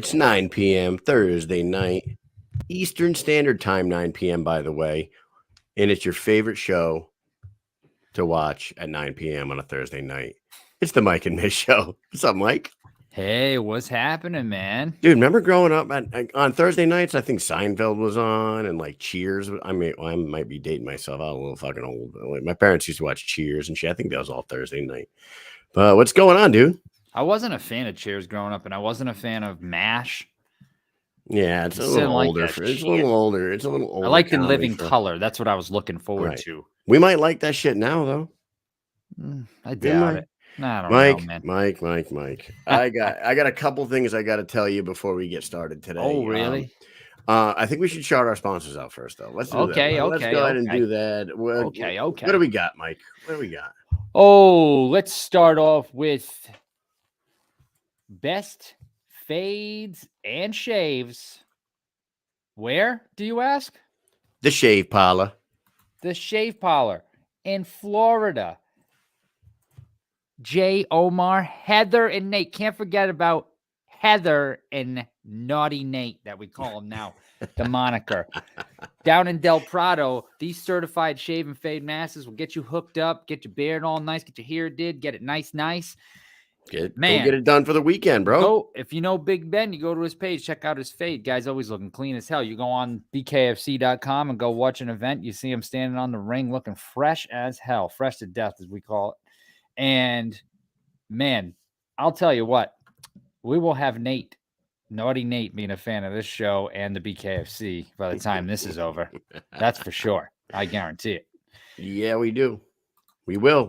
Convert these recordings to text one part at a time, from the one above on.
It's 9 p.m. Thursday night, Eastern Standard Time, 9 p.m., by the way. And it's your favorite show to watch at 9 p.m. on a Thursday night. It's the Mike and Mish Show. What's up, Mike? Hey, what's happening, man? Dude, remember growing up on Thursday nights? I think Seinfeld was on and like Cheers. I mean, I might be dating myself. I'm a little fucking old. Like, my parents used to watch Cheers and shit. I think that was all Thursday night. But what's going on, dude? I wasn't a fan of Cheers growing up, and I wasn't a fan of MASH. Yeah, it's a Just little didn't like older. that It's a shit. little older. It's a little older. I liked In comedy Living for- Color. That's what I was looking forward Right. to. We might like that shit now, though. I doubt might. it. I don't Mike, know, man. Mike. I got a couple things I got to tell you before we get started today. Oh, really? I think we should shout our sponsors out first, though. Let's do that. Let's go ahead and do that. Okay. What do we got, Mike? What do we got? Oh, let's start off with best fades and shaves. Where, do you ask? The Shave Parlor. The Shave Parlor in Florida. Jay, Omar, Heather, and Nate. Can't forget about Heather and Naughty Nate that we call him now, the moniker. Down in Del Prado, these certified shave and fade masters will get you hooked up, get your beard all nice, get your hair did, get it nice. Go get it done for the weekend, bro. Go, if you know Big Ben, you go to his page, check out his fade. Guy's always looking clean as hell. You go on BKFC.com and go watch an event. You see him standing on the ring looking fresh as hell, fresh to death, as we call it. And man, I'll tell you what, we will have Naughty Nate, being a fan of this show and the BKFC by the time this is over. That's for sure. I guarantee it. Yeah, we do. We will.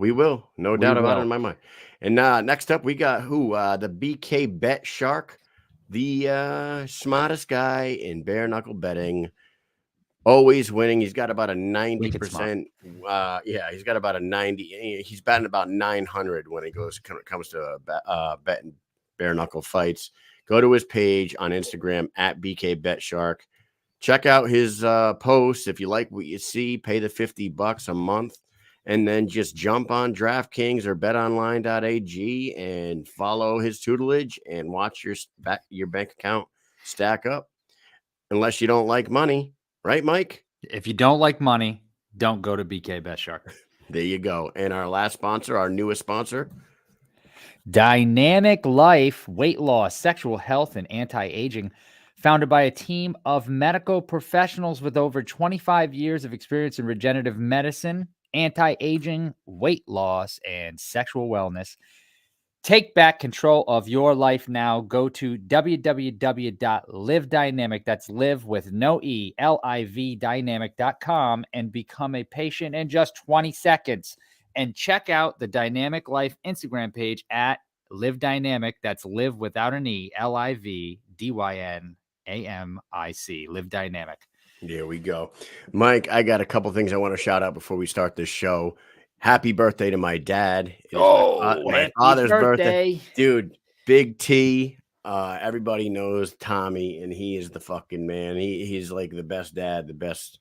No doubt about it in my mind. And next up, we got the BK Bet Shark, the smartest guy in bare knuckle betting. Always winning. He's got about a 90%. He's got about a 90. He's batting about 900 when it comes to betting bare knuckle fights. Go to his page on Instagram at BK Bet Shark. Check out his posts. If you like what you see, pay the $50 a month, and then just jump on DraftKings or BetOnline.ag and follow his tutelage and watch your bank account stack up. Unless you don't like money. Right, Mike? If you don't like money, don't go to BK Bet Shark. There you go. And our last sponsor, our newest sponsor, Dynamic Life, weight loss, sexual health, and anti-aging. Founded by a team of medical professionals with over 25 years of experience in regenerative medicine, anti-aging, weight loss, and sexual wellness. Take back control of your life now. Go to www.livedynamic, that's live with no E, L-I-V dynamic.com, and become a patient in just 20 seconds. And check out the Dynamic Life Instagram page at Live Dynamic, that's live without an E, L-I-V-D-Y-N-A-M-I-C, Live Dynamic. There we go. Mike, I got a couple things I want to shout out before we start this show. Happy birthday to my dad. My father's birthday. Dude, Big T. Everybody knows Tommy, and he is the fucking man. He's like the best dad, the best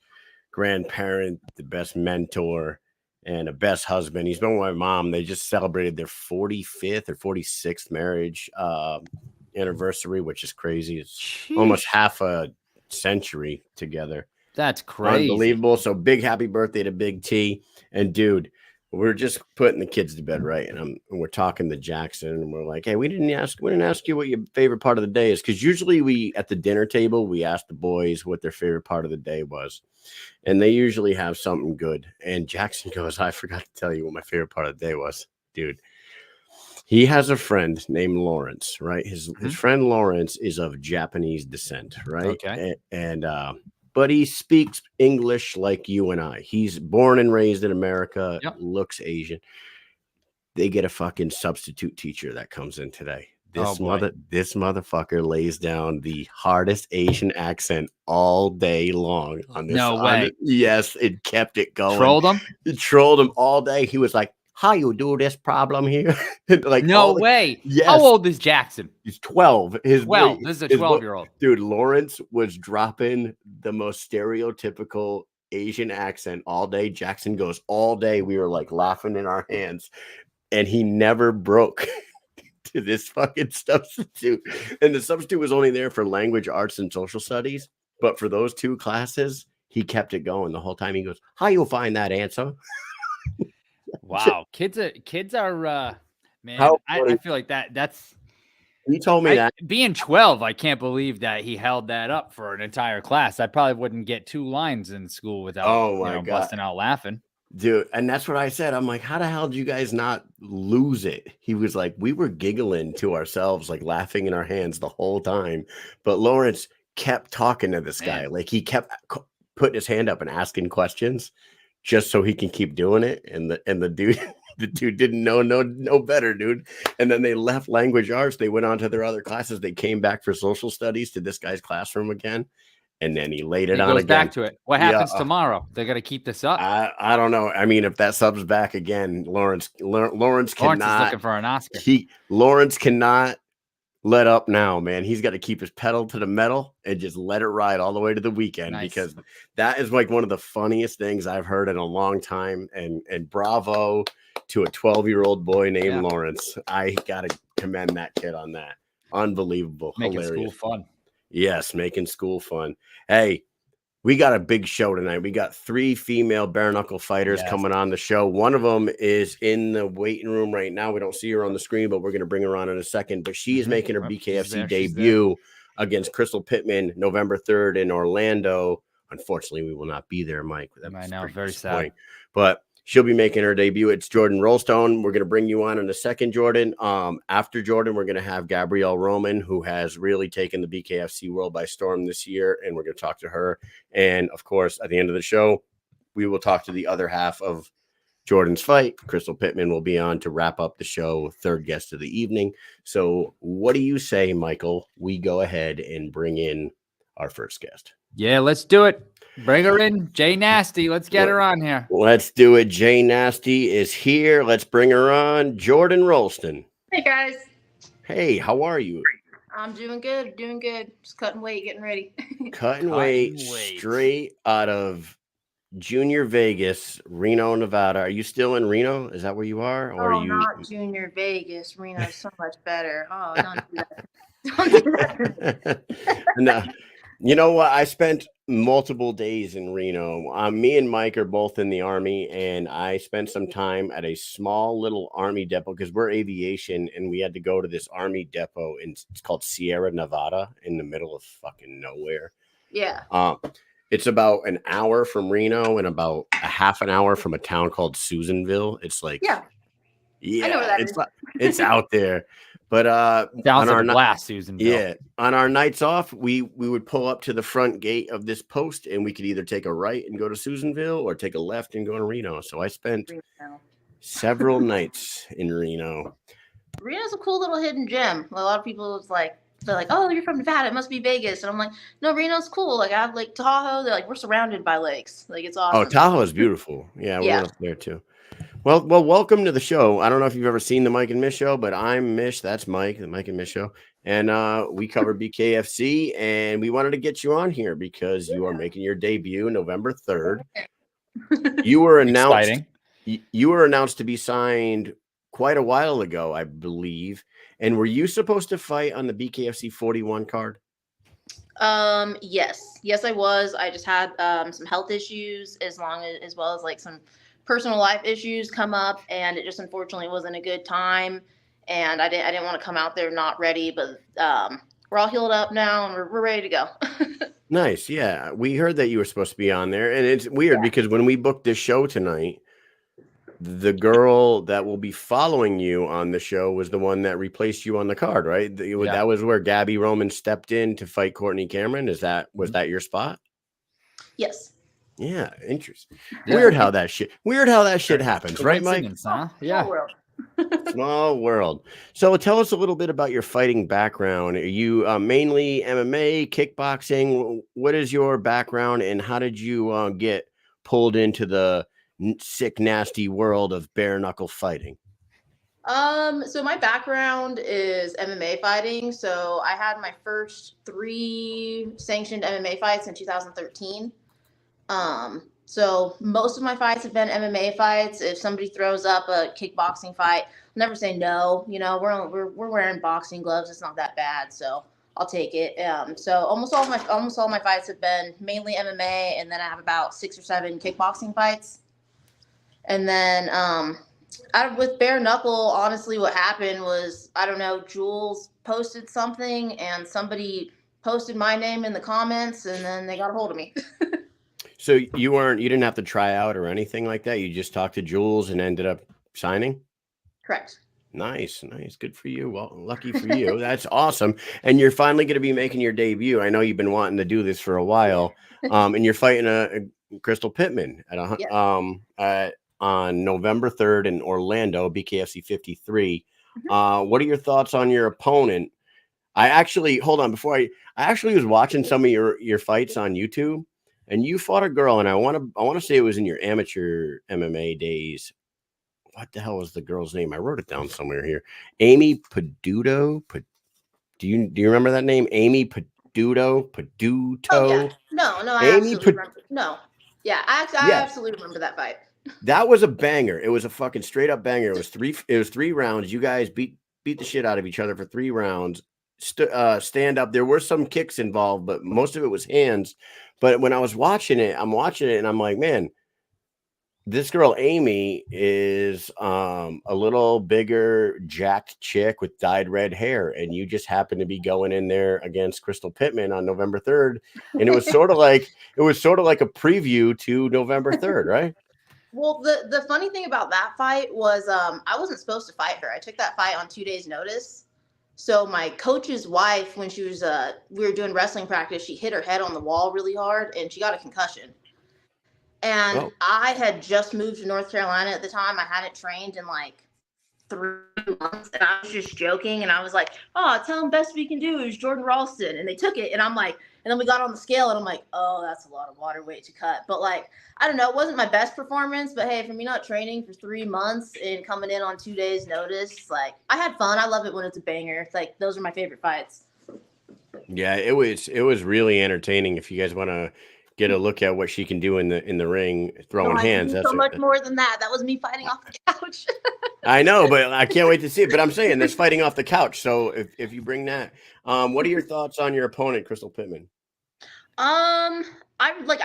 grandparent, the best mentor, and the best husband. He's been with my mom. They just celebrated their 45th or 46th marriage anniversary, which is crazy. It's almost half a century together. That's crazy. Unbelievable. So big happy birthday to Big T. And dude, we're just putting the kids to bed, right? And we're talking to Jackson, and we're like, hey, we didn't ask you what your favorite part of the day is. Because usually we, at the dinner table, we ask the boys what their favorite part of the day was. And they usually have something good. And Jackson goes, I forgot to tell you what my favorite part of the day was. Dude, he has a friend named Lawrence, right? His friend Lawrence is of Japanese descent, right? Okay. But he speaks English like you and I. He's born and raised in America, looks Asian. They get a fucking substitute teacher that comes in today. This motherfucker lays down the hardest Asian accent all day long on this. No way. Yes, it kept it going. Trolled him? It trolled him all day. He was like, how you do this problem here? Like, no way. Yes. How old is Jackson? He's 12. This is a 12-year-old. Dude, Lawrence was dropping the most stereotypical Asian accent all day. Jackson goes all day. We were like laughing in our hands, and he never broke. to this fucking substitute. And the substitute was only there for language arts and social studies. But for those 2 classes, he kept it going the whole time. He goes, how you find that answer? Wow. Kids are man, How I feel like that's he told me that being 12, I can't believe that he held that up for an entire class. I probably wouldn't get 2 lines in school without busting out laughing. Dude, and that's what I said. I'm like, how the hell did you guys not lose it? He was like, we were giggling to ourselves, like laughing in our hands the whole time. But Lawrence kept talking to this guy. Like he kept putting his hand up and asking questions just so he can keep doing it. And the dude, the dude didn't know no better, dude. And then they left language arts. They went on to their other classes. They came back for social studies to this guy's classroom again. And then he laid it on goes again. Back to it. What happens tomorrow? They got to keep this up. I don't know. I mean, if that sub's back again, Lawrence cannot. Lawrence is looking for an Oscar. Lawrence cannot let up now, man. He's got to keep his pedal to the metal and just let it ride all the way to the weekend because that is like one of the funniest things I've heard in a long time. And bravo to a 12-year-old boy named Lawrence. I got to commend that kid on that. Unbelievable. Making hilarious. School fun. Yes, making school fun. Hey, we got a big show tonight. We got 3 female bare knuckle fighters coming on the show. One of them is in the waiting room right now. We don't see her on the screen, but we're going to bring her on in a second. But she is making her BKFC debut against Crystal Pittman November 3rd in Orlando. Unfortunately, we will not be there, Mike. I know, very sad. But she'll be making her debut. It's Jordan Raulston. We're going to bring you on in a second, Jordan. After Jordan, we're going to have Gabrielle Roman, who has really taken the BKFC world by storm this year, and we're going to talk to her. And, of course, at the end of the show, we will talk to the other half of Jordan's fight. Crystal Pittman will be on to wrap up the show, 3rd guest of the evening. So what do you say, Michael? We go ahead and bring in our first guest. Yeah, let's do it. Bring her in, Jay Nasty. Let's get her on here. Let's do it. Jay Nasty is here. Let's bring her on. Jordan Raulston. Hey, guys. Hey, how are you? I'm doing good. Doing good. Just cutting weight, getting ready. Cutting weight straight out of Junior Vegas, Reno, Nevada. Are you still in Reno? Is that where you are? Or are you not Junior Vegas. Reno is so much better. Oh, don't do that. Don't do that. No. You know what? I spent multiple days in Reno. Me and Mike are both in the Army, and I spent some time at a small little Army depot because we're aviation, and we had to go to this Army depot, and it's called Sierra Nevada in the middle of fucking nowhere. Yeah. It's about an hour from Reno and about a half an hour from a town called Susanville. It's like, yeah, I know where that is. It's out there. But sounds like a blast, Susanville. Yeah, on our nights off, we would pull up to the front gate of this post, and we could either take a right and go to Susanville or take a left and go to Reno. So I spent several nights in Reno. Reno's a cool little hidden gem. A lot of people they're like, oh, you're from Nevada, it must be Vegas. And I'm like, no, Reno's cool. Like I have like Tahoe. They're like, we're surrounded by lakes. Like it's awesome. Oh, Tahoe is beautiful. Yeah, we went up there too. Well, welcome to the show. I don't know if you've ever seen the Mike and Mish show, but I'm Mish. That's Mike, the Mike and Mish show. And we cover BKFC, and we wanted to get you on here because you are making your debut November 3rd. You were announced. You were announced to be signed quite a while ago, I believe. And were you supposed to fight on the BKFC 41 card? Yes, I was. I just had some health issues as well as like some personal life issues come up, and it just unfortunately wasn't a good time, and I didn't want to come out there not ready, but we're all healed up now, and we're ready to go. Nice. Yeah, we heard that you were supposed to be on there, and it's weird because when we booked this show tonight, the girl that will be following you on the show was the one that replaced you on the card, right? That was where Gabby Roman stepped in to fight Courtney Cameron. Was that your spot? Yes. Yeah, interesting. Yeah. Weird how that shit happens, right, Mike? Yeah. Small world. So tell us a little bit about your fighting background. Are you mainly MMA, kickboxing? What is your background, and how did you get pulled into the sick, nasty world of bare knuckle fighting? So my background is MMA fighting. So I had my first 3 sanctioned MMA fights in 2013. So most of my fights have been MMA fights. If somebody throws up a kickboxing fight, I'll never say no. You know, we're wearing boxing gloves. It's not that bad, so I'll take it. So almost all my fights have been mainly MMA, and then I have about 6 or 7 kickboxing fights. And then with bare knuckle, honestly, what happened was, I don't know, Jules posted something, and somebody posted my name in the comments, and then they got a hold of me. So you didn't have to try out or anything like that. You just talked to Jules and ended up signing. Correct. Nice. Good for you. Well, lucky for you. That's awesome. And you're finally going to be making your debut. I know you've been wanting to do this for a while. And you're fighting a Crystal Pittman on November 3rd in Orlando, BKFC 53. What are your thoughts on your opponent? Hold on, before I actually was watching some of your fights on YouTube, and you fought a girl, and I want to say it was in your amateur MMA days. What the hell was the girl's name? I wrote it down somewhere here. Amy Peduto. Do you remember that name? Amy Peduto. Oh yeah. No, I absolutely remember. No. Yeah, I absolutely remember that fight. That was a banger. It was a fucking straight up banger. It was 3 rounds. You guys beat the shit out of each other for 3 rounds. Stand up. There were some kicks involved, but most of it was hands. But when I was watching it, and I'm like, man, this girl Amy is a little bigger, jacked chick with dyed red hair, and you just happened to be going in there against Crystal Pittman on November 3rd, and it was sort of like a preview to November 3rd, right? Well, the funny thing about that fight was I wasn't supposed to fight her. I took that fight on 2 days' notice. So my coach's wife, when she was we were doing wrestling practice, she hit her head on the wall really hard, and she got a concussion. And I had just moved to North Carolina at the time. I hadn't trained in like 3 months, and I was just joking, and I was like, "Oh, tell them best we can do is Jordan Raulston," and they took it, and I'm like, and then we got on the scale, and I'm like, "Oh, that's a lot of water weight to cut." But like, I don't know, it wasn't my best performance, but hey, for me not training for 3 months and coming in on 2 days' notice, like, I had fun. I love it when it's a banger. It's like, those are my favorite fights. Yeah, it was really entertaining. If you guys want to get a look at what she can do in the ring, throwing hands. That's so much more than that. That was me fighting off the couch. I know, but I can't wait to see it. But I'm saying that's fighting off the couch. So if you bring that, what are your thoughts on your opponent, Crystal Pittman? I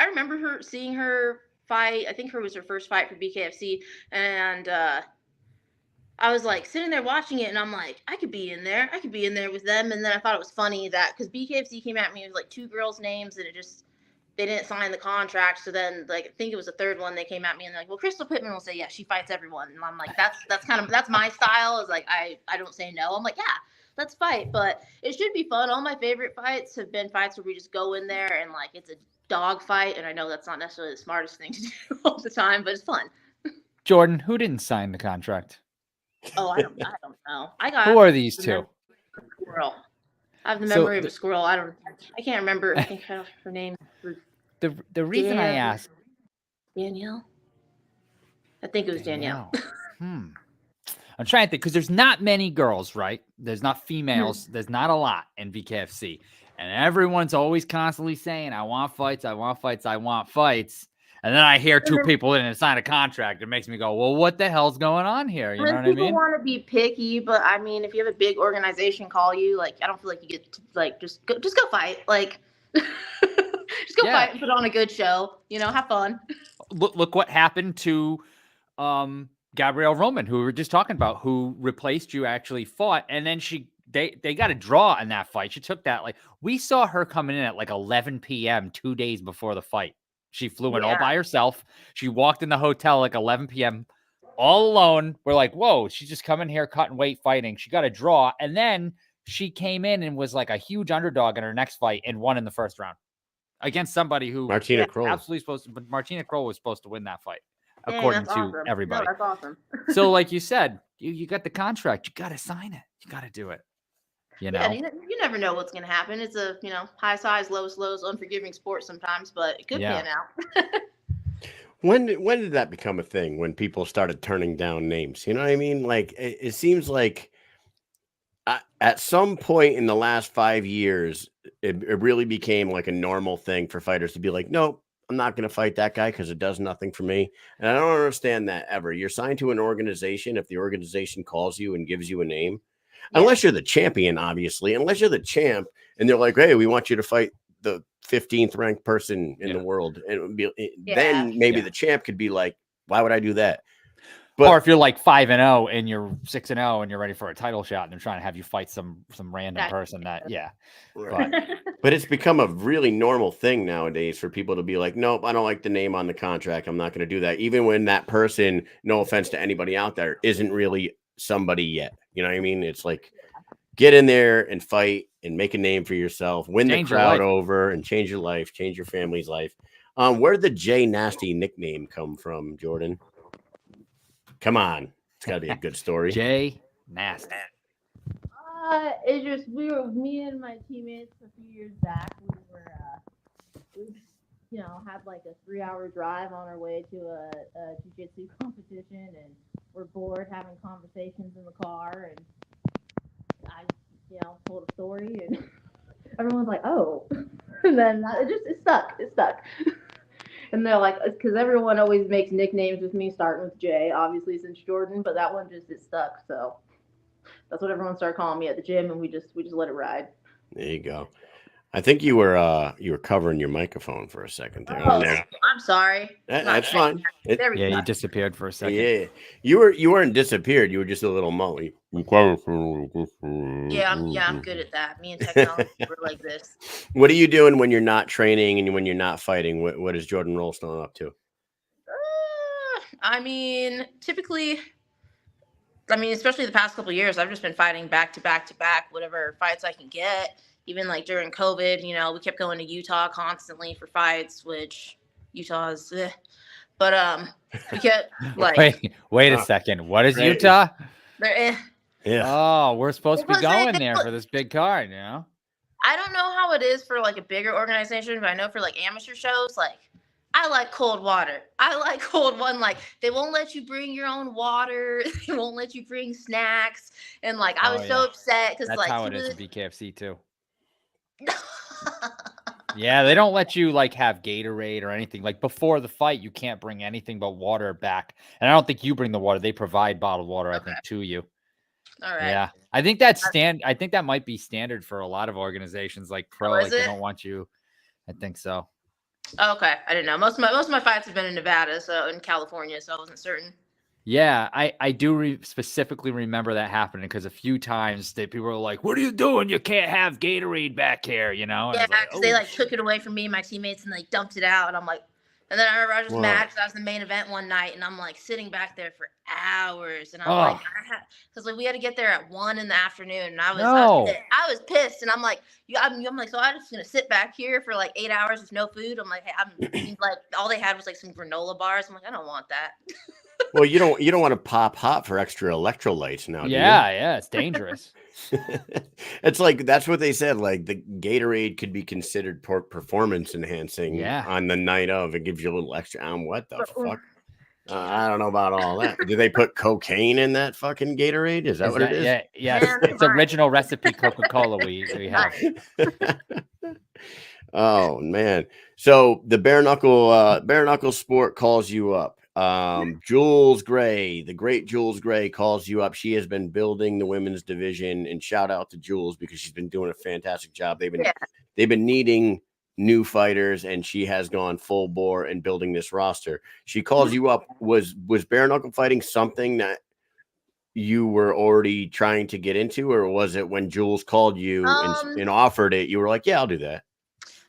remember seeing her fight. I think it was her first fight for BKFC, and I was like sitting there watching it, and I'm like, I could be in there. I could be in there with them. And then I thought it was funny that because BKFC came at me with like 2 girls' names, and they didn't sign the contract. So then, like, I think it was the 3rd one, they came at me and they're like, well, Crystal Pittman will say, yeah, she fights everyone. And I'm like, that's my style. Is like, I don't say no. I'm like, yeah, let's fight. But it should be fun. All my favorite fights have been fights where we just go in there and like, it's a dog fight. And I know that's not necessarily the smartest thing to do all the time, but it's fun. Jordan, who didn't sign the contract? Oh, I don't know. Who are these 2? Squirrel. I have the memory of a squirrel. I can't remember. I think her name. The reason I asked, Danielle. I think it was Danielle. I'm trying to think because there's not many girls, right? There's not females. There's not a lot in BKFC, and everyone's always constantly saying, "I want fights. I want fights. I want fights." And then I hear 2 people didn't sign a contract. It makes me go, well, what the hell's going on here? You know what I mean? People want to be picky, but I mean, if you have a big organization call you, like, I don't feel like you get to, like, just go fight. Like, just go fight and put on a good show. You know, have fun. Look what happened to Gabrielle Roman, who we were just talking about, who replaced you, actually fought, and then they got a draw in that fight. She took that. Like, we saw her coming in at like 11 p.m. 2 days before the fight. She flew in all by herself. She walked in the hotel like 11 p.m. all alone. We're like, whoa, she's just coming here, cutting weight, fighting. She got a draw. And then she came in and was like a huge underdog in her next fight and won in the 1st round against somebody who Martina Kroll. Absolutely supposed to, but Martina Kroll was supposed to win that fight, according to everybody. No, that's awesome. So like you said, you got the contract. You got to sign it. You got to do it. You know, you never know what's going to happen. It's a, high size, lowest lows, unforgiving sport sometimes, but it could pan out. When did that become a thing? When people started turning down names? You know what I mean? Like, it seems like at some point in the last 5 years, it really became like a normal thing for fighters to be like, nope, I'm not going to fight that guy because it does nothing for me. And I don't understand that ever. You're signed to an organization if the organization calls you and gives you a name, unless you're the champion, obviously, unless you're the champ and they're like, hey, we want you to fight the 15th ranked person in the world. And it would be, then maybe the champ could be like, why would I do that? But, or if you're like 5-0 and you're 6-0 and you're ready for a title shot and they're trying to have you fight some random person that, right. But it's become a really normal thing nowadays for people to be like, nope, I don't like the name on the contract. I'm not going to do that. Even when that person, no offense to anybody out there, isn't really somebody yet. You know what I mean? It's like, get in there and fight and make a name for yourself, win the crowd over and change your life, change your family's life. Where did the J Nasty nickname come from, Jordan? Come on. It's got to be a good story. J Nasty. It just, me and my teammates a few years back, we had like a 3-hour drive on our way to a jiu-jitsu competition, and we're bored having conversations in the car, and I, told a story, and everyone's like, oh, and then it stuck. And they're like, because everyone always makes nicknames with me starting with J, obviously since Jordan, but that one it stuck. So that's what everyone started calling me at the gym, and we just let it ride. There you go. I think you were covering your microphone for a second there. Oh, I'm sorry. That's fine. You disappeared for a second. Yeah, you weren't disappeared. You were just a little mully. Yeah, I'm good at that. Me and technology were like this. What are you doing when you're not training and when you're not fighting? What is Jordan Raulston up to? Typically, especially the past couple of years, I've just been fighting back to back to back, whatever fights I can get. Even like during COVID, we kept going to Utah constantly for fights, which Utah's, but we kept like. Wait a second. What is Utah? Yeah. Oh, we're supposed to be going there for this big card, I don't know how it is for like a bigger organization, but I know for like amateur shows, like I like cold water. I like cold one. Like they won't let you bring your own water. They won't let you bring snacks. And like I was so upset because that's how it is at BKFC too. Yeah, they don't let you like have Gatorade or anything. Like before the fight, you can't bring anything but water back. And I don't think you bring the water. They provide bottled water, I think, to you. All right. Yeah. I think that's I think that might be standard for a lot of organizations like pro. Like they don't want you. I think so. Okay. I didn't know. Most of my fights have been in Nevada, so in California, so I wasn't certain. Yeah, I do specifically remember that happening because a few times people were like, "What are you doing? You can't have Gatorade back here," And yeah, because they took it away from me and my teammates and dumped it out, and I'm like, and then I remember I was just mad because I was in the main event one night, and I'm like sitting back there for hours, and I'm like, because we had to get there at 1 p.m, and I was pissed, and I'm like, I'm like, so I'm just gonna sit back here for like 8 hours with no food. I'm like, hey, I'm like, all they had was like some granola bars. I'm like, I don't want that. Well, you don't want to pop hot for extra electrolytes now. Yeah, it's dangerous. It's like that's what they said. Like the Gatorade could be considered performance enhancing. Yeah. On the night of, it gives you a little extra. What the fuck? I don't know about all that. Do they put cocaine in that fucking Gatorade? Is that what it is? Yeah. It's original recipe Coca-Cola we have. Oh man! So the bare knuckle sport calls you up. Jules Gray, the great Jules Gray, calls you up. She has been building the women's division, and shout out to Jules because she's been doing a fantastic job. They've been needing new fighters, and she has gone full bore in building this roster. She calls you up. Was bare knuckle fighting something that you were already trying to get into, or was it when Jules called you and offered it, you were like, yeah, I'll do that?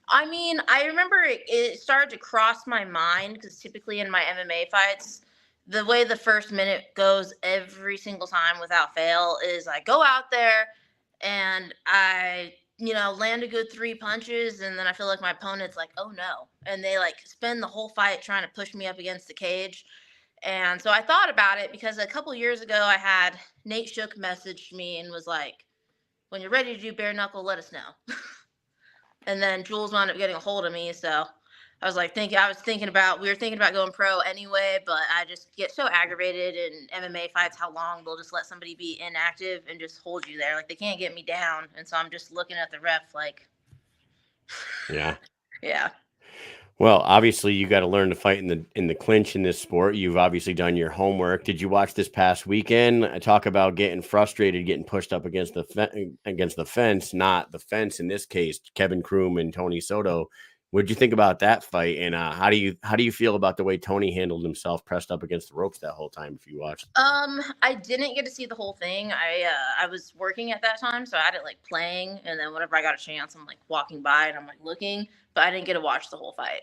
I remember it started to cross my mind because typically in my MMA fights, the way the first minute goes every single time without fail is I go out there and I, land a good 3 punches, and then I feel like my opponent's like, oh no. And they spend the whole fight trying to push me up against the cage. And so I thought about it because a couple years ago I had Nate Shook messaged me and was like, when you're ready to do bare knuckle, let us know. And then Jules wound up getting a hold of me. So I was thinking about going pro anyway, but I just get so aggravated in MMA fights how long they'll just let somebody be inactive and just hold you there. Like they can't get me down. And so I'm just looking at the ref like, yeah. Yeah. Well, obviously, you got to learn to fight in the clinch in this sport. You've obviously done your homework. Did you watch this past weekend? I talk about getting frustrated, getting pushed up against the fence, not the fence in this case. Kevin Kroom and Tony Soto. What did you think about that fight? And how do you feel about the way Tony handled himself, pressed up against the ropes that whole time? If you watched, I didn't get to see the whole thing. I was working at that time, so I had it like playing, and then whenever I got a chance, I'm like walking by and I'm like looking, but I didn't get to watch the whole fight.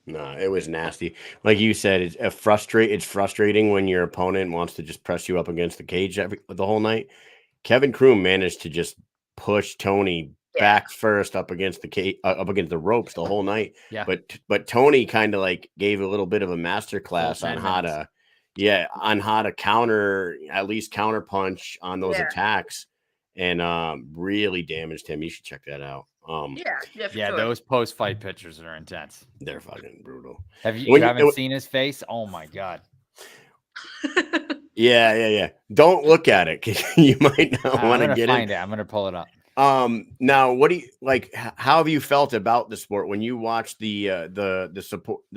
no, it was nasty. Like you said, it's frustrating when your opponent wants to just press you up against the cage the whole night. Kevin Kroom managed to just push Tony back first up against up against the ropes the whole night. Yeah. But Tony kind of like gave a little bit of a master class on how to counter punch on those attacks, and really damaged him. You should check that out. Sure. Those post-fight pictures are intense. They're fucking brutal. Have you haven't seen his face? Oh my God. Yeah. Don't look at it. You might not want to get it. I'm gonna pull it up. Now, what do you like? How have you felt about the sport when you watch the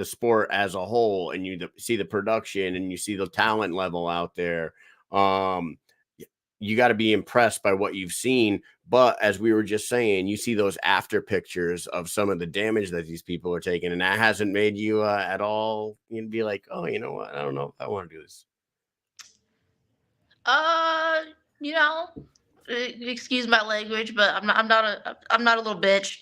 sport as a whole, and you see the production and you see the talent level out there? You got to be impressed by what you've seen. But as we were just saying, you see those after pictures of some of the damage that these people are taking, and that hasn't made you at all. You'd be like, oh, you know what? I don't know if I want to do this. Excuse my language, but I'm not a little bitch.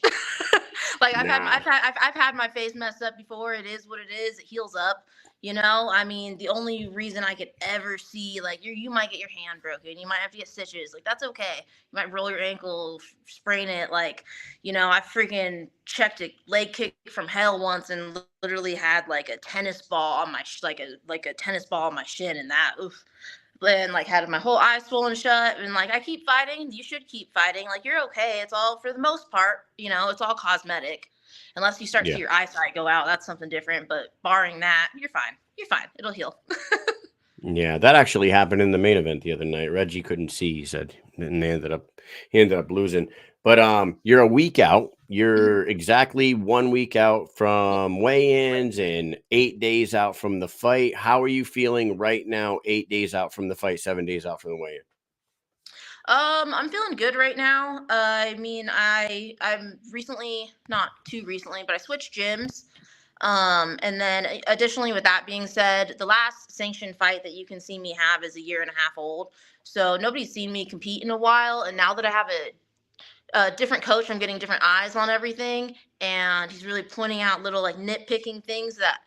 Like I've had my face messed up before. It is what it is. It heals up. I mean, the only reason I could ever see, like, you might get your hand broken. You might have to get stitches. Like, that's okay. You might roll your ankle, sprain it. Like, I freaking checked a leg kick from hell once and literally had like a tennis ball on my, a tennis ball on my shin, and that, oof. And like had my whole eye swollen shut, and like I keep fighting. You should keep fighting. Like, you're okay. It's all, for the most part, it's all cosmetic. Unless you start to see your eyesight go out, that's something different. But barring that, you're fine. You're fine. It'll heal. Yeah, that actually happened in the main event the other night. Reggie couldn't see, he said, and he ended up losing. But you're a week out. You're exactly 1 week out from weigh-ins and 8 days out from the fight. How are you feeling right now? 8 days out from the fight, 7 days out from the weigh-in. I'm feeling good right now. I mean, I'm recently, not too recently, but I switched gyms. And then additionally, with that being said, the last sanctioned fight that you can see me have is 1.5 years old. So nobody's seen me compete in a while. And now that I have a different coach, I'm getting different eyes on everything. And he's really pointing out little like nitpicking things that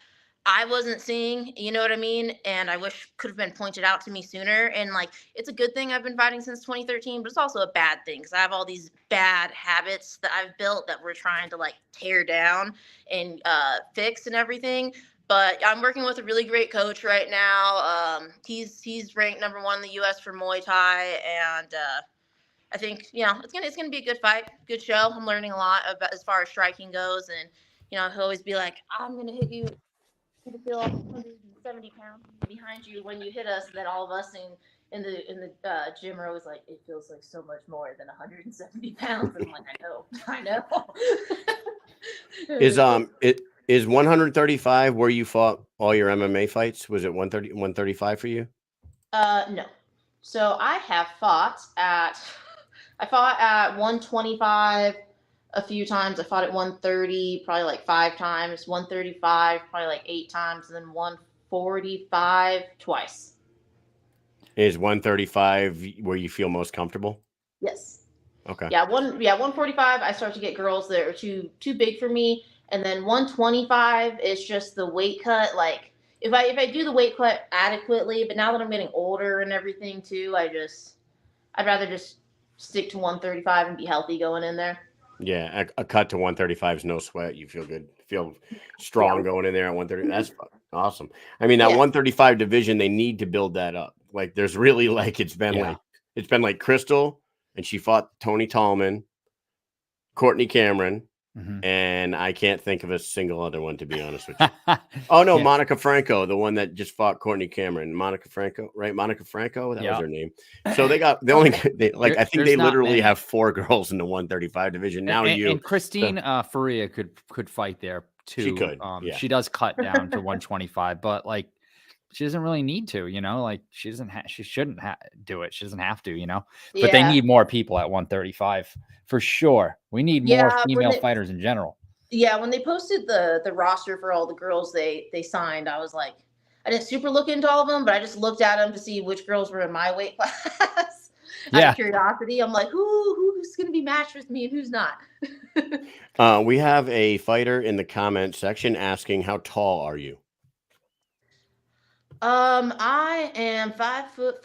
I wasn't seeing, you know what I mean? And I wish could have been pointed out to me sooner. And like, it's a good thing I've been fighting since 2013, but it's also a bad thing because I have all these bad habits that I've built that we're trying to like tear down and fix and everything. But I'm working with a really great coach right now. He's ranked #1 in the U.S. for Muay Thai, and I think it's gonna be a good fight, good show. I'm learning a lot about as far as striking goes, and he'll always be like, "I'm gonna hit you." To feel 170 pounds behind you when you hit us, and then all of us in the gym are always like, it feels like so much more than 170 pounds. And I'm like, I know. Is 135 where you fought all your MMA fights? Was it 130, 135 for you? No. So I fought at 125. A few times. I fought at 130 probably like 5 times, 135 probably like 8 times, and then 145 twice. Is 135 where you feel most comfortable? Yes. Okay. 145 I start to get girls that are too big for me, and then 125 is just the weight cut. Like if I do the weight cut adequately, but now that I'm getting older and everything too, I'd rather just stick to 135 and be healthy going in there. Yeah, a cut to 135 is no sweat. You feel good, feel strong going in there at 130. That's awesome. I mean, that 135 division, they need to build that up. Like, there's really like it's been like Crystal, and she fought Tony Tallman, Courtney Cameron, and I can't think of a single other one, to be honest with you. Oh no, Monica Franco, the one that just fought Courtney Cameron. Monica Franco, right? Monica Franco, that was her name. So I think they literally have 4 girls in the 135 division. Now and Christine Faria could fight there too. She could. She does cut down to 125, but like she doesn't really need to, like she shouldn't do it. She doesn't have to, but they need more people at 135 for sure. We need more female fighters in general. Yeah. When they posted the roster for all the girls they signed, I was like, I didn't super look into all of them, but I just looked at them to see which girls were in my weight class. Out of curiosity. I'm like, who's going to be matched with me and who's not? We have a fighter in the comment section asking, how tall are you? I am 5'5".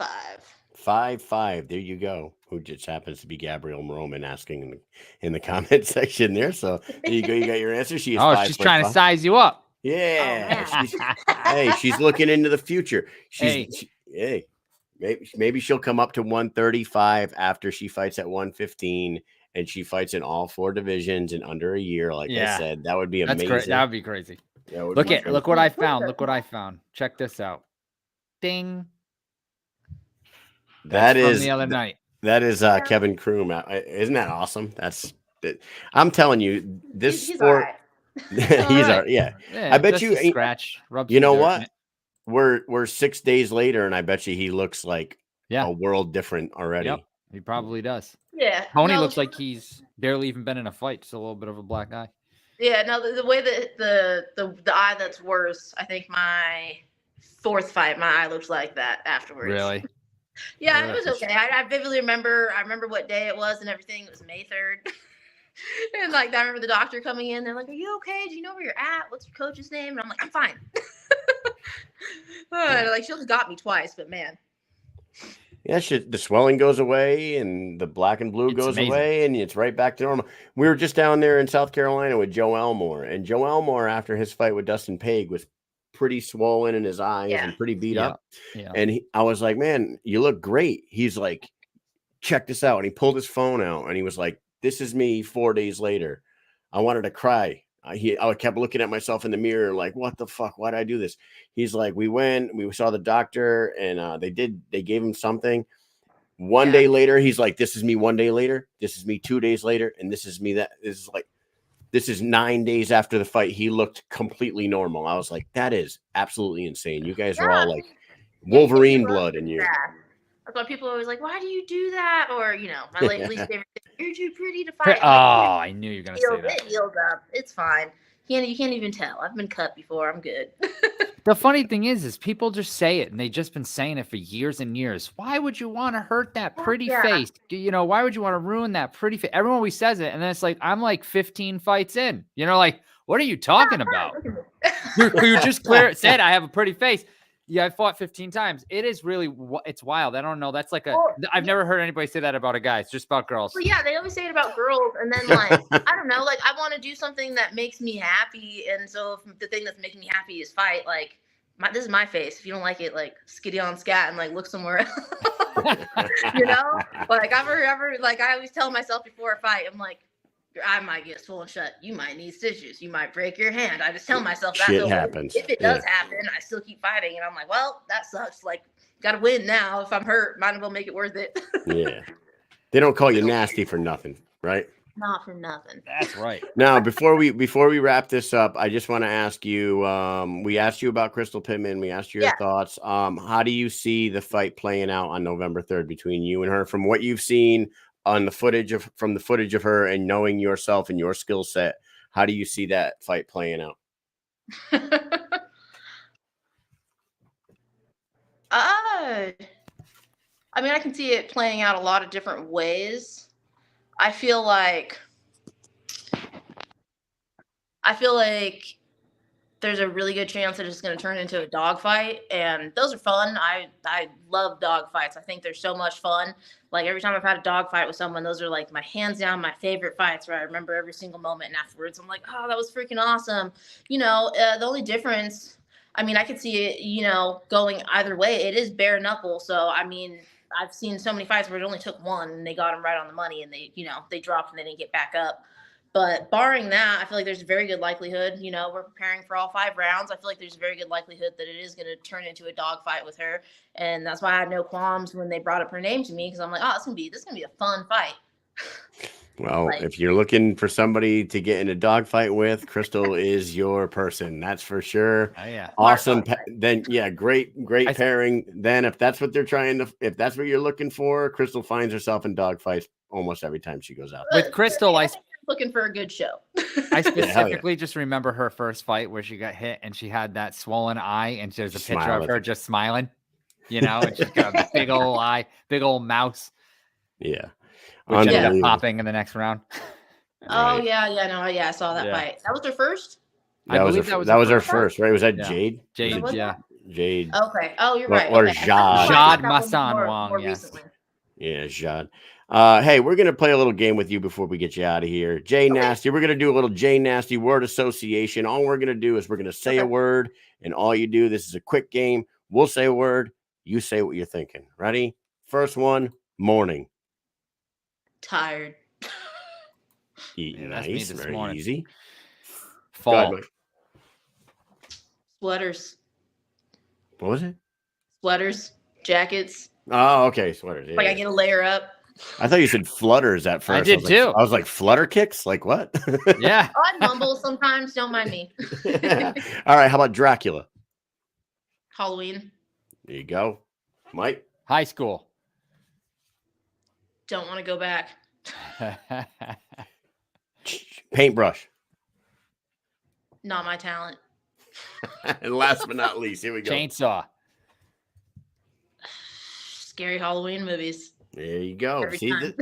5'5". There you go. Who just happens to be Gabby Roman asking in the comment section there. So there you go. You got your answer. She is 5'5". She's trying to size you up. Yeah. She's looking into the future. Maybe she'll come up to 135 after she fights at 115, and she fights in all 4 divisions in under a year. Like I said, that would be amazing. That's great. That would be crazy. Look what I found. Look what I found. Check this out. Ding. That is from the other night. That is Kevin Kroom. Isn't that awesome? I'm telling you, this he's sport. All right. Yeah. I bet you scratch. You know what? We're 6 days later, and I bet you he looks like a world different already. Yep, he probably does. Yeah. Tony looks like he's barely even been in a fight. Just a little bit of a black eye. Yeah. No, the way that the eye that's worse. I think my 4th fight, my eye looks like that afterwards. Really? Yeah, it was okay. I vividly remember. I remember what day it was and everything. It was May 3rd. And like I remember the doctor coming in. They're like, "Are you okay? Do you know where you're at? What's your coach's name?" And I'm like, "I'm fine." Like she only got me twice, but man. Yeah, the swelling goes away and the black and blue goes away, and it's right back to normal. We were just down there in South Carolina with Joe Elmore, and Joe Elmore, after his fight with Dustin Paige, was pretty swollen in his eyes and pretty beat up. Yeah. And I was like, "Man, you look great." He's like, "Check this out." And he pulled his phone out and he was like, "This is me 4 days later." I wanted to cry. I kept looking at myself in the mirror like, what the fuck? Why did I do this? He's like, we saw the doctor, and they gave him something. One day later, he's like, this is me 1 day later. This is me 2 days later. And this is me this is 9 days after the fight. He looked completely normal. I was like, that is absolutely insane. You guys are all like Wolverine blood in you. That's why people are always like, why do you do that? Or, my least favorite thing, you're too pretty to fight. I knew you were going to say that. It heals up. It's fine. You can't even tell. I've been cut before. I'm good. The funny thing is people just say it, and they've just been saying it for years and years. Why would you want to hurt that pretty face? Why would you want to ruin that pretty face? Everyone always says it, and then it's like, I'm like 15 fights in. Like, what are you talking about? you just said I have a pretty face. Yeah, I fought 15 times. It is really, it's wild. I don't know. That's like I've never heard anybody say that about a guy. It's just about girls. Well, yeah, they always say it about girls. And then like, I don't know, like I want to do something that makes me happy. And so if the thing that's making me happy is fight, like this is my face. If you don't like it, like skitty on scat and like look somewhere else. Like I always tell myself before a fight, I'm like, your eye might get swollen shut. You might need stitches. You might break your hand. I just tell myself that. Shit happens. If it does happen, I still keep fighting. And I'm like, well, that sucks. Like, got to win now. If I'm hurt, might as well make it worth it. Yeah. They don't call you nasty for nothing, right? Not for nothing. That's right. Now, before we wrap this up, I just want to ask you, we asked you about Crystal Pittman. We asked you your thoughts. How do you see the fight playing out on November 3rd between you and her from what you've seen on the footage of her and knowing yourself and your skill set? How do you see that fight playing out? I mean, I can see it playing out a lot of different ways. I feel like there's a really good chance that it's going to turn into a dogfight, and those are fun. I love dogfights. I think they're so much fun. Like every time I've had a dogfight with someone, those are like my hands down my favorite fights where I remember every single moment, and afterwards I'm like, oh, that was freaking awesome. The only difference, I mean, I could see it, going either way. It is bare knuckle, so I mean, I've seen so many fights where it only took one and they got them right on the money, and they dropped and they didn't get back up. But barring that, I feel like there's a very good likelihood, we're preparing for all 5 rounds. I feel like there's a very good likelihood that it is going to turn into a dogfight with her. And that's why I had no qualms when they brought up her name to me, because I'm like, oh, this is gonna be a fun fight. Well, Like- if you're looking for somebody to get in a dogfight with, Crystal is your person. That's for sure. Oh yeah. Awesome. dogfight. Then yeah, great pairing. Then if that's what they're if that's what you're looking for, Crystal finds herself in dogfights almost every time she goes out. With Crystal, I looking for a good show. I specifically just remember her first fight where she got hit and she had that swollen eye, and there's a picture of her just smiling, and she's got a big old eye, big old mouse. Yeah. Which ended up popping in the next round. Oh, yeah. I saw that fight. That was her first? That was her first, right? Was that Jade? Jade, Jade. Okay. Oh, you're right. Or okay. Jade. Jade Masan Wong, yes. Recently. Yeah, Jade. Hey, we're going to play a little game with you before we get you out of here. Jay Nasty, we're going to do a little Jay Nasty word association. All we're going to do is we're going to say a word, and all you do, this is a quick game. We'll say a word. You say what you're thinking. Ready? First one, morning. Tired. Nice, very easy. Fall. Ahead, Sweaters. what was it? Sweaters. Jackets. Oh, okay, sweaters. Yeah. Like I get a layer up. I thought you said flutters at first. I did too. I was like, flutter kicks? Like what? Yeah. Oh, I mumble sometimes. Don't mind me. All right, how about Dracula? Halloween. There you go. Mike? High school. Don't want to go back. Paintbrush. Not my talent. And last but not least, here we go. Chainsaw. Scary Halloween movies. There you go. Every See, time.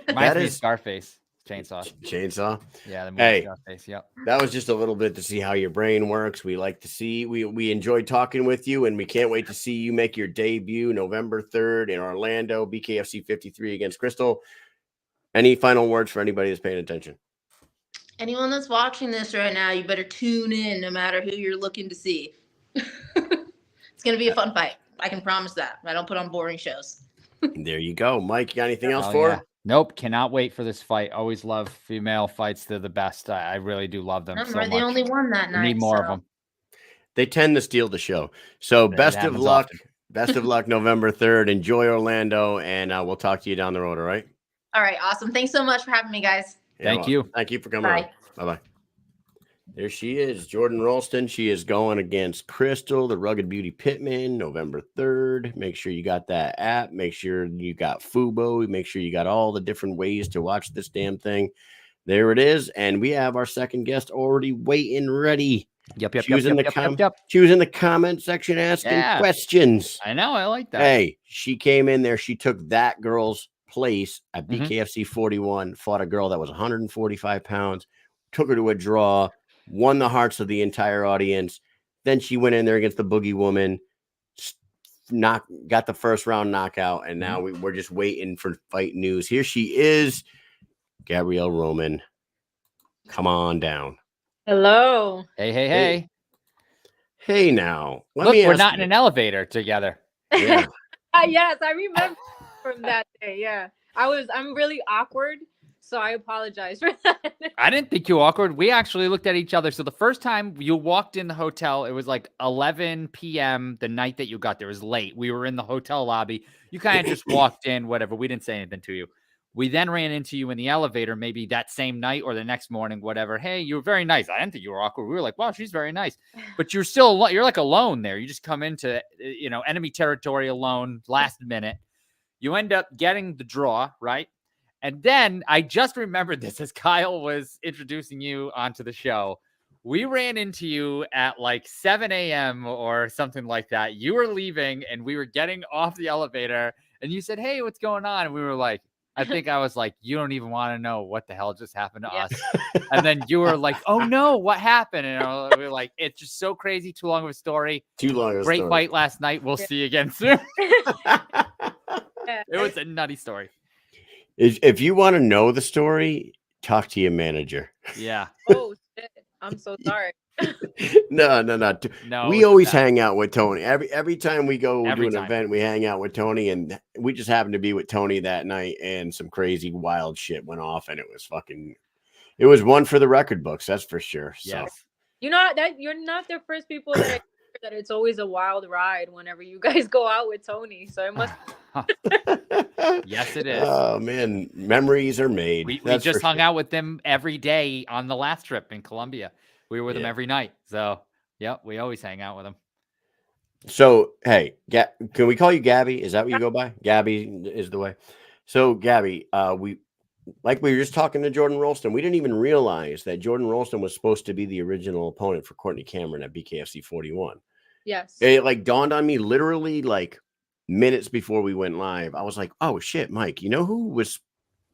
Reminds me of Scarface. Chainsaw. Chainsaw. Yeah, the movie Scarface. Yep. That was just a little bit to see how your brain works. We like to see. We enjoyed talking with you, and we can't wait to see you make your debut November 3rd in Orlando, BKFC 53 against Crystal. Any final words for anybody that's paying attention? Anyone that's watching this right now, you better tune in no matter who you're looking to see. It's going to be a fun fight. I can promise that. I don't put on boring shows. There you go. Mike, you got anything else for her? Nope. Cannot wait for this fight. Always love female fights. They're the best. I really do love them so We're much. the only one that night. We need more of them. They tend to steal the show. So best of luck. Often. Best of luck November 3rd. Enjoy Orlando, and we'll talk to you down the road, all right? All right. Awesome. Thanks so much for having me, guys. Thank you. Thank you for coming on. Bye-bye. There she is, Jordan Raulston. She is going against Crystal, the Rugged Beauty Pittman, November 3rd. Make sure you got that app. Make sure you got Fubo. Make sure you got all the different ways to watch this damn thing. There it is. And we have our second guest already waiting ready. Yep. She was in the comment section asking questions. I know. I like that. Hey, she came in there. She took that girl's place at BKFC 41, fought a girl that was 145 pounds, took her to a draw, won the hearts of the entire audience. Then she went in there against the Boogie Woman, got the first round knockout, and now we're just waiting for fight news. Here she is, Gabrielle Roman. Come on down. Hello. Hey. Hey now. Look, we're not in an elevator together. Yeah. Yes, I remember from that day. Yeah. I'm really awkward, so I apologize for that. I didn't think you were awkward. We actually looked at each other. So the first time you walked in the hotel, it was like 11 p.m. the night that you got there. It was late. We were in the hotel lobby. You kind of just walked in, whatever. We didn't say anything to you. We then ran into you in the elevator, maybe that same night or the next morning, whatever. Hey, you were very nice. I didn't think you were awkward. We were like, wow, she's very nice. But you're still, you're like alone there. You just come into, enemy territory alone, last minute. You end up getting the draw, right? And then I just remembered this as Kyle was introducing you onto the show. We ran into you at like 7 a.m. or something like that. You were leaving and we were getting off the elevator and you said, hey, what's going on? And we were like, I was like, you don't even want to know what the hell just happened to us. And then you were like, oh no, what happened? And we were like, it's just so crazy. Too long of a story. Great fight last night. We'll see you again soon. It was a nutty story. If you want to know the story, talk to your manager. Yeah. Oh shit. I'm so sorry. No. We always hang out with Tony. Every time we go do an event, we hang out with Tony, and we just happened to be with Tony that night, and some crazy wild shit went off, and it was one for the record books, that's for sure. Yes. So. You know that you're not the first people that it's always a wild ride whenever you guys go out with Tony. So it must Yes, it is. Oh man, memories are made. We That's just for hung sure. out with them every day on the last trip in Colombia. We were with them Yeah. every night. So, yep, we always hang out with them. So, hey, can we call you Gabby? Is that what you go by? Gabby is the way. So, Gabby, we like we were just talking to Jordan Raulston. We didn't even realize that Jordan Raulston was supposed to be the original opponent for Courtney Cameron at BKFC 41. Yes. It like dawned on me literally like minutes before we went live. I was like, "Oh shit, Mike! You know who was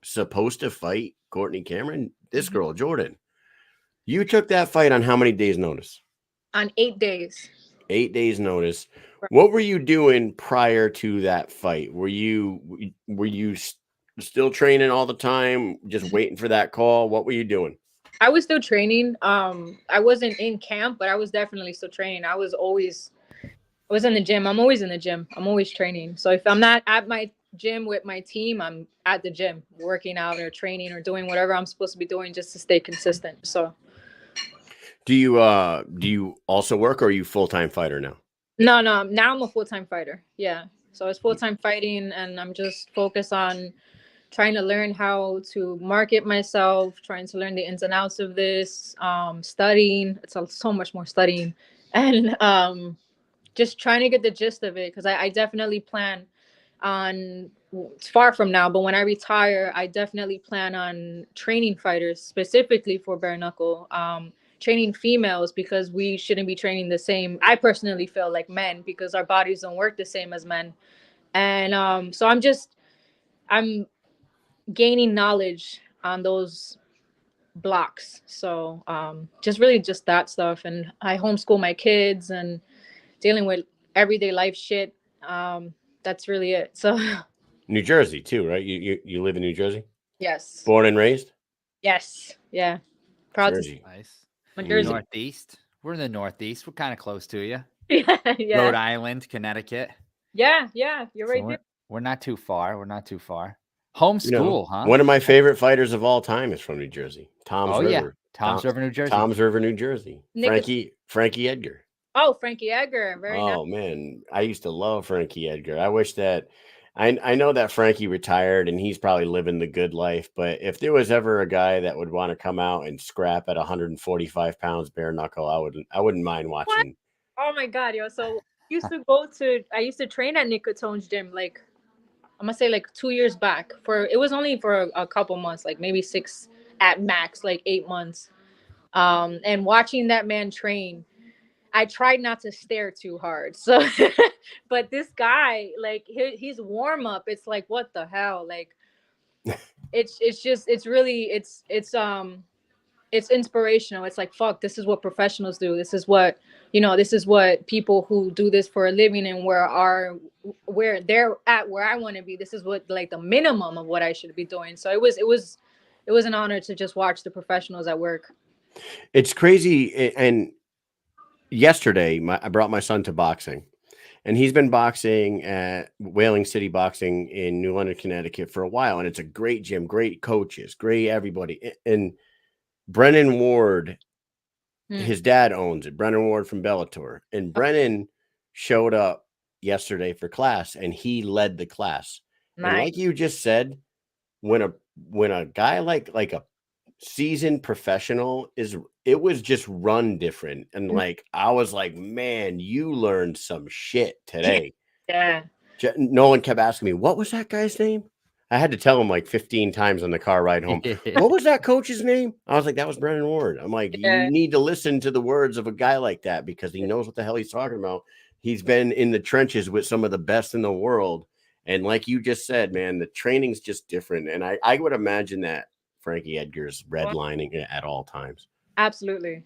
supposed to fight Courtney Cameron? This girl, Jordan. You took that fight on how many days' notice? On 8 days. 8 days' notice. Right. What were you doing prior to that fight? Were you still training all the time, just waiting for that call? What were you doing? I was still training. I wasn't in camp, but I was definitely still training. I was in the gym. I'm always in the gym. I'm always training. So if I'm not at my gym with my team, I'm at the gym working out or training or doing whatever I'm supposed to be doing just to stay consistent. So Do you also work, or are you full-time fighter now? no, now I'm a full-time fighter. Yeah. So it's full-time fighting, and I'm just focused on trying to learn how to market myself, trying to learn the ins and outs of this, studying. It's so much more studying, and just trying to get the gist of it, because I definitely plan on, it's far from now, but when I retire, I definitely plan on training fighters specifically for bare knuckle, training females, because we shouldn't be training the same. I personally feel like men, because our bodies don't work the same as men. And so I'm gaining knowledge on those blocks. So just that stuff. And I homeschool my kids and dealing with everyday life shit. That's really it. So New Jersey too, right? You live in New Jersey? yes. Born and raised? Yes. Yeah. Proud Jersey. Nice. to Jersey. Northeast. We're in the Northeast. We're kind of close to you. Yeah. Rhode Island, Connecticut. Yeah. You're right So there. we're not too far. Homeschool, huh? One of my favorite fighters of all time is from New Jersey. Tom's River. Yeah. Tom's River, New Jersey. Tom's River, New Jersey. Frankie Edgar. Oh, Frankie Edgar. Very nice. Oh man, I used to love Frankie Edgar. I wish that I know that Frankie retired and he's probably living the good life, but if there was ever a guy that would want to come out and scrap at 145 pounds bare knuckle, I wouldn't mind watching. Oh my God, yo. So I used to train at Nicotone's gym, like I'm gonna say like 2 years back. It was only for a couple months, like maybe 6 at max, like 8 months. And watching that man train, I tried not to stare too hard. So, but this guy, like his warm up, it's like, what the hell? Like, it's inspirational. It's like, fuck, this is what professionals do. This is what people who do this for a living and where they're at, where I want to be. This is what, like, the minimum of what I should be doing. So it was an honor to just watch the professionals at work. It's crazy. And yesterday, I brought my son to boxing, and he's been boxing at Whaling City Boxing in New London, Connecticut for a while. And it's a great gym, great coaches, great everybody. And Brennan Ward, his dad owns it, Brennan Ward from Bellator. And Brennan showed up yesterday for class, and he led the class. Nice. And like you just said, when a guy like a seasoned professional it was just run different. And like, I was like, man, you learned some shit today. Yeah. Nolan kept asking me, what was that guy's name? I had to tell him like 15 times on the car ride home. What was that coach's name? I was like, that was Brennan Ward. I'm like, you need to listen to the words of a guy like that, because he knows what the hell he's talking about. He's been in the trenches with some of the best in the world. And like you just said, man, the training's just different. And I would imagine that Frankie Edgar's redlining at all times. Absolutely.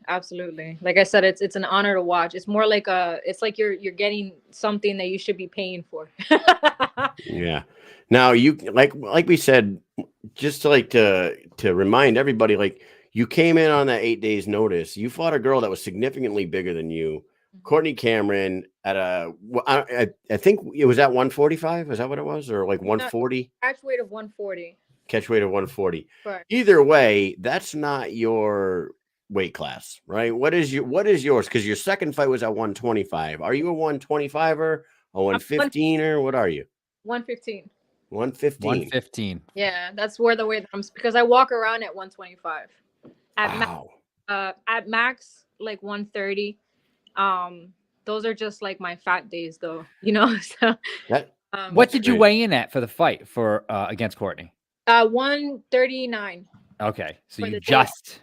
Like I said, it's an honor to watch. It's more like it's like you're getting something that you should be paying for. Yeah. Now you like we said, just to remind everybody, like, you came in on that 8 days notice. You fought a girl that was significantly bigger than you, Courtney Cameron, at I think it was at 145. Is that what it was, or like 140? Catch weight of 140. Catch weight of 140. Right. Either way, that's not your weight class, right? What is yours? Because your second fight was at 125. Are you a 125er, a 115er? What are you? 115. 115. 115. Yeah, that's where the weight comes because I walk around at 125. Wow. At max like 130. Those are just like my fat days though, you know. So That What did you crazy. weigh in at for the fight for against Courtney? 139. Okay, so For you the day. just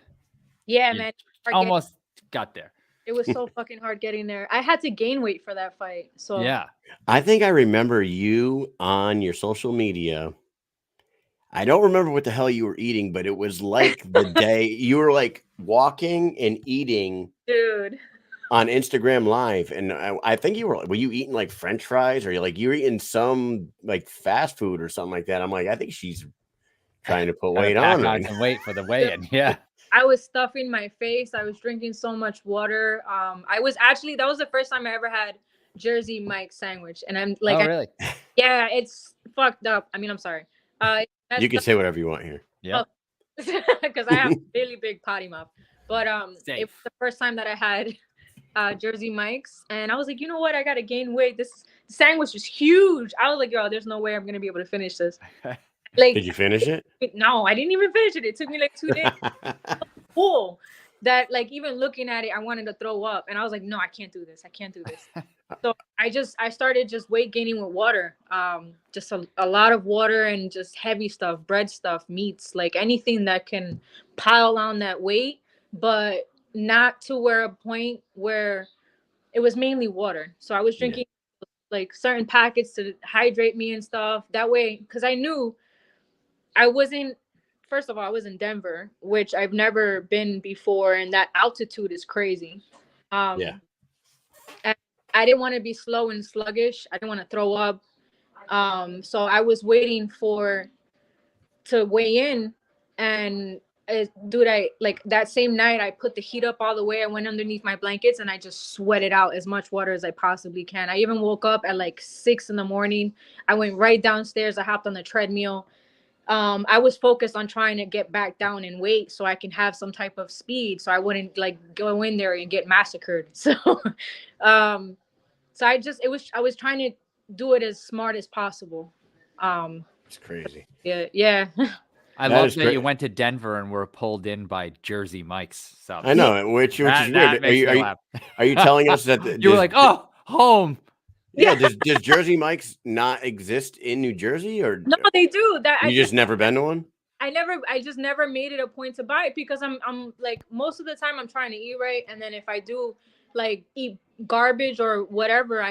Yeah, You man. almost got there. It was so fucking hard getting there. I had to gain weight for that fight. So Yeah. I think I remember you on your social media. I don't remember what the hell you were eating, but it was like the day you were like walking and eating dude. on Instagram Live. And I think were you eating like French fries or you were eating some like fast food or something like that? I'm like, I think she's trying to put Gotta weight pack on on right some weight for the weigh-in. Yeah. I was stuffing my face. I was drinking so much water. I was actually that was the first time I ever had Jersey Mike's sandwich, and I'm like, Oh, really? yeah, it's fucked up. I mean, I'm sorry. You can say whatever you want here. Yeah. Because I have a really big potty mouth. But Safe. it was the first time that I had Jersey Mike's, and I was like, you know what? I gotta gain weight. This sandwich is huge. I was like, yo, there's no way I'm gonna be able to finish this. Like, Did you finish it? no, I didn't even finish it. It took me like 2 days. Cool. That like even looking at it, I wanted to throw up, and I was like, no, I can't do this. I can't do this. So I started just weight gaining with water, just a lot of water and just heavy stuff, bread stuff, meats, like anything that can pile on that weight, but not to where a point where it was mainly water. So I was drinking like certain packets to hydrate me and stuff that way, because I knew I wasn't. First of all, I was in Denver, which I've never been before, and that altitude is crazy. And I didn't want to be slow and sluggish. I didn't want to throw up. So I was waiting to weigh in, and dude, I like that same night I put the heat up all the way. I went underneath my blankets and I just sweated out as much water as I possibly can. I even woke up at like 6 a.m. I went right downstairs. I hopped on the treadmill. I was focused on trying to get back down in weight so I can have some type of speed, so I wouldn't like go in there and get massacred. So, so I was trying to do it as smart as possible. It's crazy. Yeah. I love that you went to Denver and were pulled in by Jersey Mike's. So I know, which is weird. Are you telling us that you were like, oh, home? Yeah. Does Jersey Mike's not exist in New Jersey, or no, they do. That you just never been to one? I just never made it a point to buy it because I'm like most of the time I'm trying to eat right, and then if I do like eat garbage or whatever,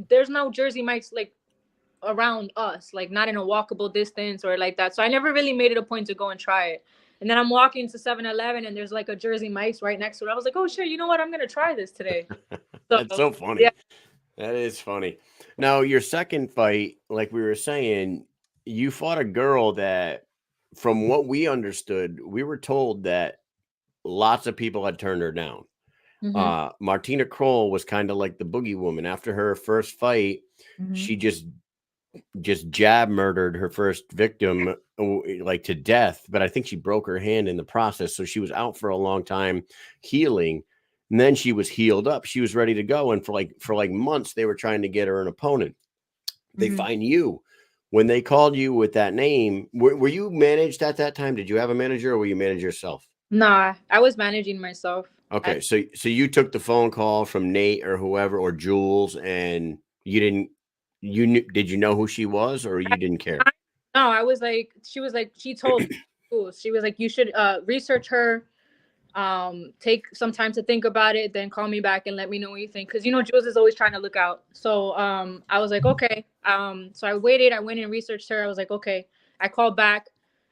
there's no Jersey Mike's like around us, like not in a walkable distance or like that. So I never really made it a point to go and try it. And then I'm walking to 7-Eleven and there's like a Jersey Mike's right next to it. I was like, oh shit, you know what? I'm gonna try this today. That's so funny. Yeah. That is funny. Now, your second fight, like we were saying, you fought a girl that, from what we understood, we were told that lots of people had turned her down. Mm-hmm. Martina Kroll was kind of like the boogie woman. After her first fight, Mm-hmm. she just jab murdered her first victim like to death, but I think she broke her hand in the process. So she was out for a long time healing. And then she was healed up. She was ready to go. And for like months, they were trying to get her an opponent. They find you. When they called you with that name, were you managed at that time? Did you have a manager or were you managed yourself? Nah, I was managing myself. Okay. So you took the phone call from Nate or whoever, or Jules, and did you know who she was, or you didn't care? No, I was like, she told Jules, she was like, you should research her. Take some time to think about it, then call me back and let me know what you think, because Jules is always trying to look out. So I was like, okay. So I waited, I went and researched her. I was like, okay. I called back,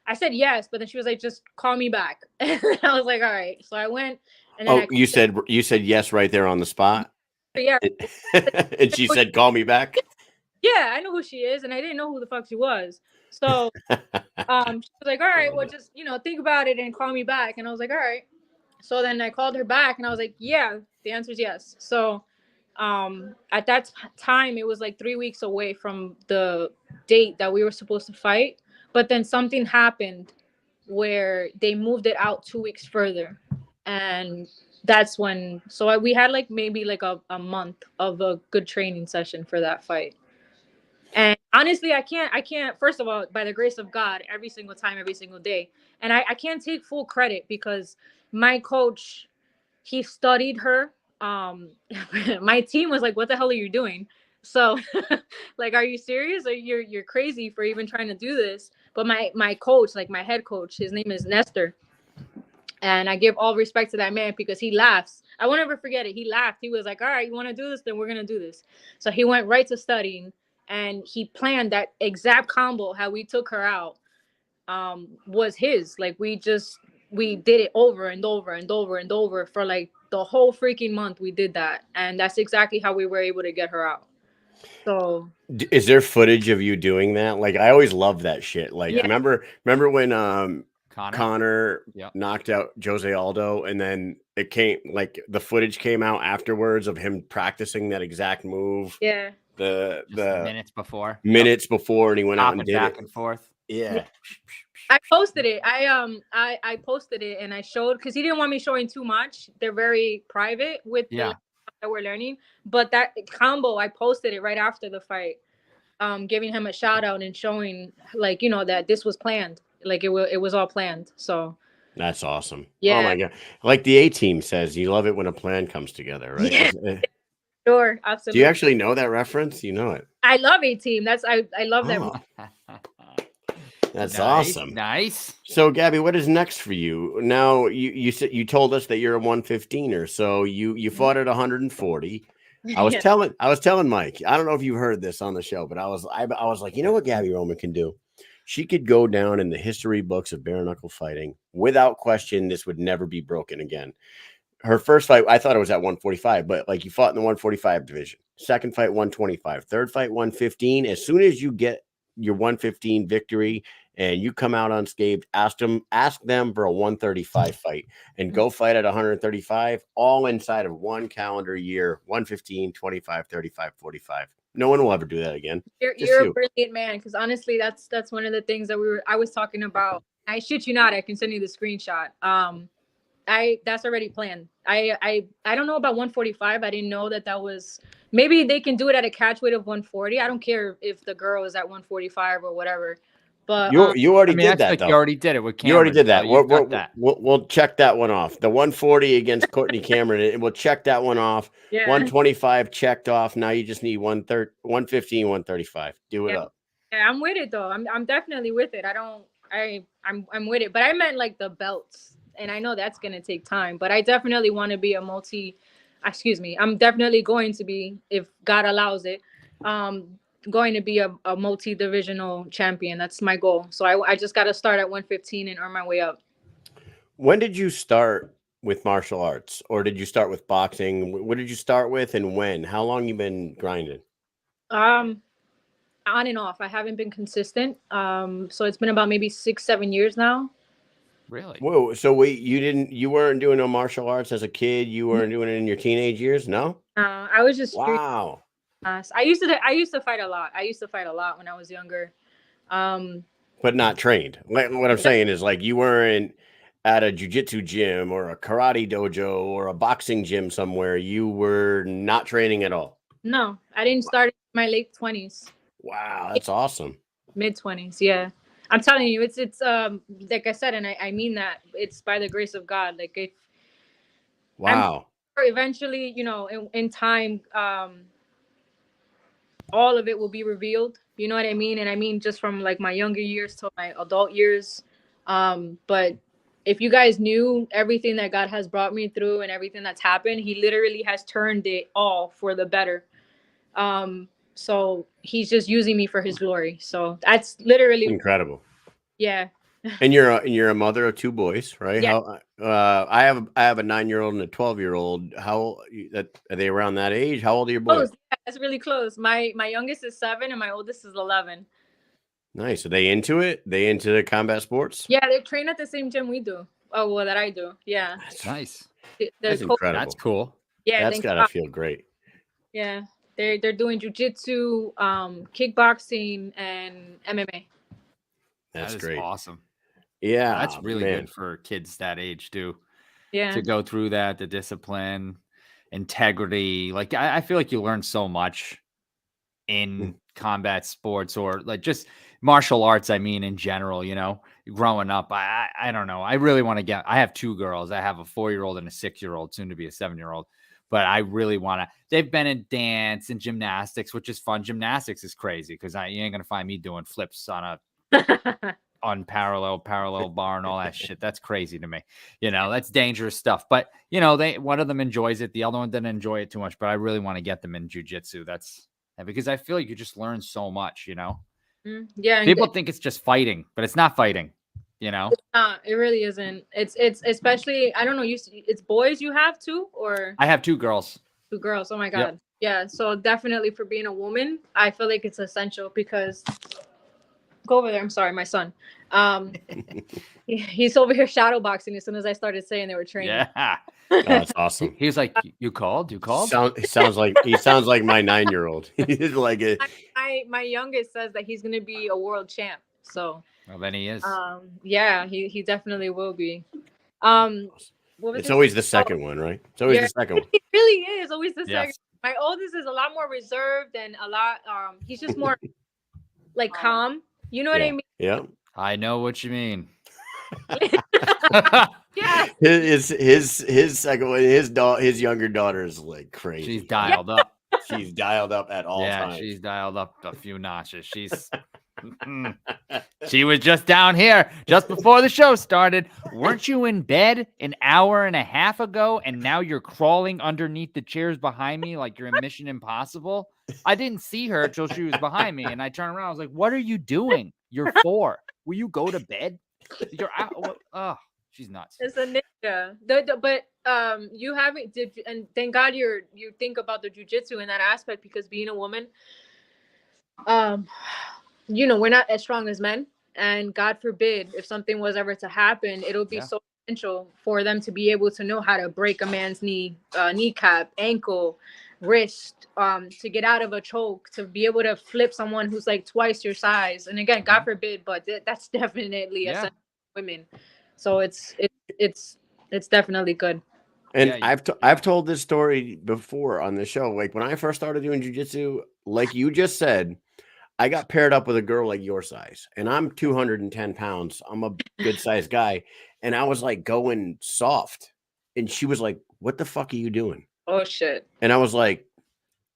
I said yes, but then she was like, just call me back. And I was like, all right. So I went, and then you said yes right there on the spot. Yeah. And she said, call me back. Yeah, I know who she is, and I didn't know who the fuck she was. So she was like, all right, well, just think about it and call me back. And I was like, all right. So then I called her back and I was like, yeah, the answer is yes. So at that time, it was like 3 weeks away from the date that we were supposed to fight. But then something happened where they moved it out 2 weeks further. And that's when, we had like maybe like a month of a good training session for that fight. And honestly, I can't, first of all, by the grace of God, every single time, every single day. And I can't take full credit because my coach, he studied her. My team was like, what the hell are you doing? So like, are you serious? Or you're crazy for even trying to do this. But my coach, like my head coach, his name is Nestor. And I give all respect to that man because he laughs. I won't ever forget it. He laughed. He was like, all right, you want to do this? Then we're going to do this. So he went right to studying and he planned that exact combo, how we took her out, was his. Like we did it over and over and over and over for like the whole freaking month. We did that. And that's exactly how we were able to get her out. So is there footage of you doing that? Like, I always loved that shit. Like, Yeah. remember when Connor Yep. knocked out Jose Aldo, and then it came, like, the footage came out afterwards of him practicing that exact move. yeah. The minutes before. minutes before, and he went out and Hopping did back it. and forth. Yeah. I posted it. I posted it and I showed because he didn't want me showing too much. They're very private with the that we're learning. But that combo, I posted it right after the fight, giving him a shout out and showing like, you know, that this was planned. Like it was all planned. So That's awesome. Yeah. Oh my God. Like the A-Team says, you love it when a plan comes together, right? Yeah. Sure, absolutely. Do you actually know that reference? You know it. I love A-Team. I love that movie. That's Nice, awesome. Nice. So, Gabby, what is next for you? Now, you said you told us that you're a 115er, so you fought at 140. I was telling Mike, I don't know if you've heard this on the show, but I was like, you know what Gabby Roman can do? She could go down in the history books of bare knuckle fighting without question. This would never be broken again. Her first fight, I thought it was at 145, but like you fought in the 145 division. Second fight, 125. Third fight, 115. As soon as you get your 115 victory and you come out unscathed, ask them for a 135 fight and go fight at 135, all inside of one calendar year, 115, 25, 35, 45. No one will ever do that again. You're a brilliant man, because honestly, that's one of the things that I was talking about. I shit you not, I can send you the screenshot. That's already planned. I don't know about 145. I didn't know that was, maybe they can do it at a catch weight of 140. I don't care if the girl is at 145 or whatever. But you already did that, though. You already did it with Cameron. You already did that. So we'll check that one off. The 140 against Courtney Cameron, and we'll check that one off. Yeah. 125 checked off. Now you just need 115, 135. Do it up. Yeah, I'm with it though. I'm definitely with it. I'm with it. But I meant like the belts. And I know that's going to take time, but I definitely want to be I'm definitely going to be, if God allows it, going to be a multi-divisional champion. That's my goal. So I just got to start at 115 and earn my way up. When did you start with martial arts, or did you start with boxing? What did you start with and when? How long you been grinding? On and off. I haven't been consistent. So it's been about maybe 6-7 years now. Really? Whoa! So you weren't doing no martial arts as a kid? You weren't doing it in your teenage years? No. I was just wow. I used to fight a lot. I used to fight a lot when I was younger. But not trained. What I'm saying is, like, you weren't at a jiu-jitsu gym or a karate dojo or a boxing gym somewhere. You were not training at all. No, I didn't start in my late 20s. Wow, that's awesome. Mid-20s, yeah. I'm telling you, it's like I said, and I mean that, it's by the grace of God. Like wow. Eventually, you know, in time, all of it will be revealed. You know what I mean? And I mean just from like my younger years to my adult years. But if you guys knew everything that God has brought me through and everything that's happened, He literally has turned it all for the better. So He's just using me for His glory. So that's literally incredible. Yeah. And you're a mother of two boys, right? Yeah. I have a 9-year-old and a 12-year-old. How are they around that age? How old are your boys? Yeah, that's really close. My youngest is 7 and my oldest is 11. Nice. Are they into it? They into the combat sports? Yeah, they train at the same gym we do. Oh, well, that I do. Yeah. That's nice. That's incredible. That's cool. Yeah, that's gotta feel great. Yeah, they're doing jiu-jitsu, kickboxing, and MMA. That's that is great. Awesome. Yeah, that's really good for kids that age too. Yeah, to go through that, the discipline, integrity. Like I feel like you learn so much in combat sports or like just martial arts. I mean, in general, you know, growing up, I don't know. I really want to get, I have 2 girls. I have a 4-year-old and a 6-year-old, soon to be a 7-year-old. But I really want to, they've been in dance and gymnastics, which is fun. Gymnastics is crazy because you ain't going to find me doing flips on a parallel bar and all that shit. That's crazy to me. You know, that's dangerous stuff. But, you know, one of them enjoys it. The other one didn't enjoy it too much, but I really want to get them in jujitsu. Because I feel like you just learn so much, you know? Yeah. People think it's just fighting, but it's not fighting, you know? It's not, it really isn't. It's especially, I don't know, it's boys you have too, or? I have 2 girls. 2 girls. Oh my God. Yep. Yeah. So definitely for being a woman, I feel like it's essential because go over there. I'm sorry, my son. He's over here shadow boxing as soon as I started saying they were training. Yeah. Oh, that's awesome. He was like, you called? You called? He sounds like my 9-year-old. He's like it. My youngest says that he's gonna be a world champ. So Well, then he is. yeah, he definitely will be. It's always the second one, right? It's always the second one. It really is always the Yes. second. My oldest is a lot more reserved and a lot he's just more like calm. You know what I mean? Yeah. I know what you mean. Yeah. His second one, his younger daughter is like crazy. She's dialed up. She's dialed up at all times. Yeah, she's dialed up a few notches. She was just down here just before the show started. Weren't you in bed an hour and a half ago, and now you're crawling underneath the chairs behind me like you're in Mission Impossible? I didn't see her till she was behind me, and I turned around. I was like, "What are you doing? You're 4. Will you go to bed? You're out." Oh, she's nuts. It's a ninja. But you haven't and thank God you think about the jujitsu in that aspect, because being a woman, you know, we're not as strong as men, and God forbid if something was ever to happen, it'll be so essential for them to be able to know how to break a man's knee, kneecap, ankle, wrist, to get out of a choke, to be able to flip someone who's like twice your size. And again, God forbid, but that's definitely essential for women. So it's definitely good. And I've told this story before on the show. Like when I first started doing jiu-jitsu, like you just said, I got paired up with a girl like your size, and I'm 210 pounds. I'm a good sized guy. And I was like going soft, and she was like, "What the fuck are you doing?" Oh shit. And I was like,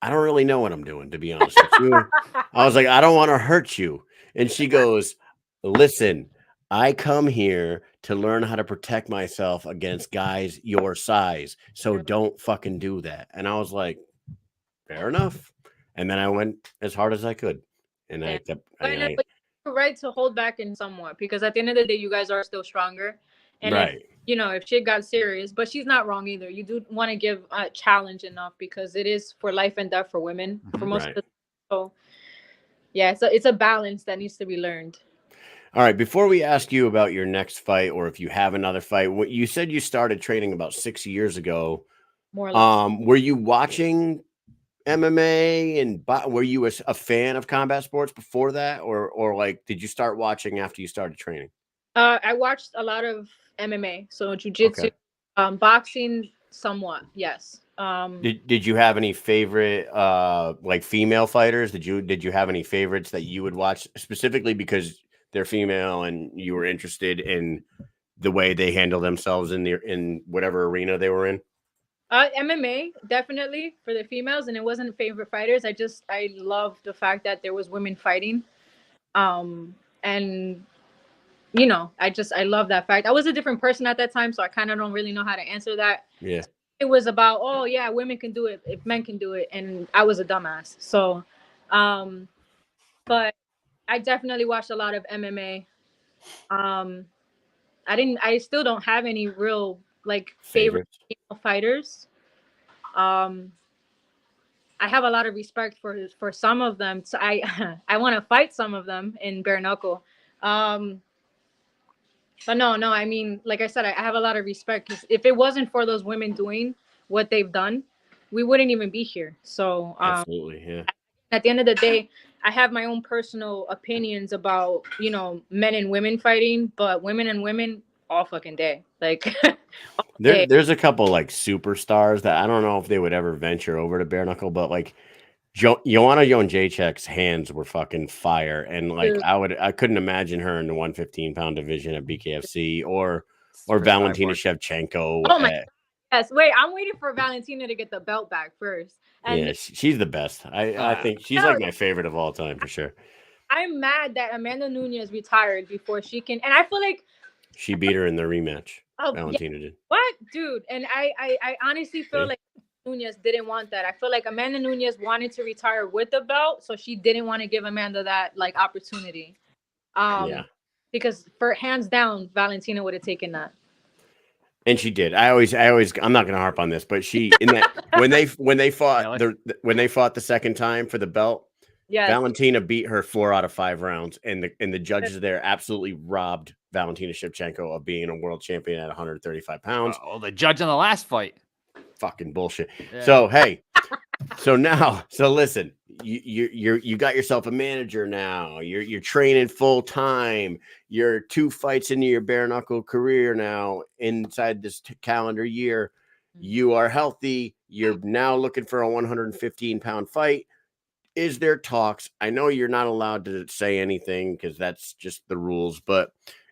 "I don't really know what I'm doing, to be honest with you." I was like, "I don't want to hurt you." And she goes, "Listen, I come here to learn how to protect myself against guys your size. So don't fucking do that." And I was like, "Fair enough." And then I went as hard as I could. And I kept you're right to hold back in somewhat, because at the end of the day, you guys are still stronger. And right. If shit got serious, but she's not wrong either. You do want to give a challenge enough, because it is for life and death for women for most of the. So yeah, it's a balance that needs to be learned. All right. Before we ask you about your next fight, or if you have another fight, what you said you started training about 6 years ago. More or less. Were you watching MMA and were you a fan of combat sports before that, or like did you start watching after you started training? I watched a lot of MMA, so jiu-jitsu, boxing somewhat, yes. Did you have any favorite like female fighters? Did you have any favorites that you would watch specifically because they're female and you were interested in the way they handle themselves in whatever arena they were in? MMA definitely for the females, and it wasn't favorite fighters. I love the fact that there was women fighting, and I love that fact. I was a different person at that time, so I kind of don't really know how to answer that. Yeah, it was about women can do it if men can do it, and I was a dumbass. So, but I definitely watched a lot of MMA. I still don't have any real like favorite fighters. I have a lot of respect for some of them. So I want to fight some of them in bare knuckle. But no, I mean, like I said, I have a lot of respect, because if it wasn't for those women doing what they've done, we wouldn't even be here. So absolutely, yeah. At the end of the day, I have my own personal opinions about, men and women fighting, but women and women all fucking day. Like there's a couple like superstars that I don't know if they would ever venture over to bare knuckle, but like Joanna Jędrzejczyk's hands were fucking fire, and like Dude. I couldn't imagine her in the 115-pound division at BKFC or For Valentina Cyborg. Shevchenko. Oh my Yes. Wait, I'm waiting for Valentina to get the belt back first. And yeah, she's the best. I think she's like my favorite of all time for sure. I'm mad that Amanda Nunes retired before she can, and I feel like she beat her in the rematch. Oh, Valentina did. What, dude? And I honestly feel like Nunes didn't want that. I feel like Amanda Nunes wanted to retire with the belt, so she didn't want to give Amanda that like opportunity. Because for hands down, Valentina would have taken that. And she did. I'm not going to harp on this, but she in that when they fought the second time for the belt, Valentina beat her 4 out of 5 rounds, and the judges there absolutely robbed Valentina Shevchenko of being a world champion at 135 pounds. Oh, the judge on the last fight. Fucking bullshit. Yeah. So hey, so listen, you got yourself a manager now. You're training full time. You're 2 fights into your bare knuckle career now. Inside this calendar year, you are healthy. You're now looking for a 115-pound fight. Is there talks? I know you're not allowed to say anything because that's just the rules, but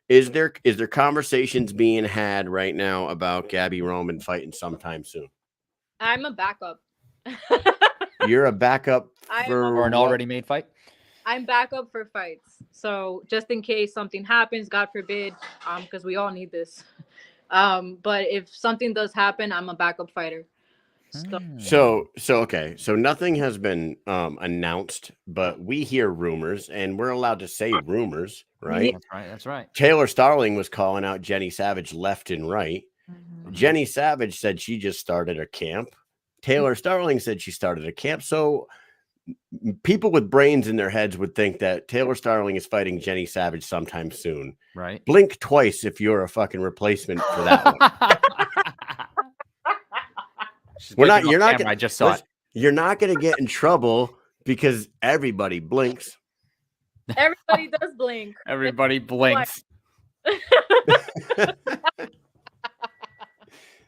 is there conversations being had right now about Gabby Roman fighting sometime soon? I'm a backup. You're a backup for an already made fight? I'm backup for fights. So just in case something happens, God forbid, because we all need this. But if something does happen, I'm a backup fighter. So okay. So nothing has been announced, but we hear rumors, and we're allowed to say rumors, right? That's right. Taylor Starling was calling out Jenny Savage left and right. Mm-hmm. Jenny Savage said she just started a camp. Taylor Starling said she started a camp. So people with brains in their heads would think that Taylor Starling is fighting Jenny Savage sometime soon. Right. Blink twice if you're a fucking replacement for that one. I just saw it. You're not going to get in trouble because everybody blinks. Everybody does blink. Everybody blinks.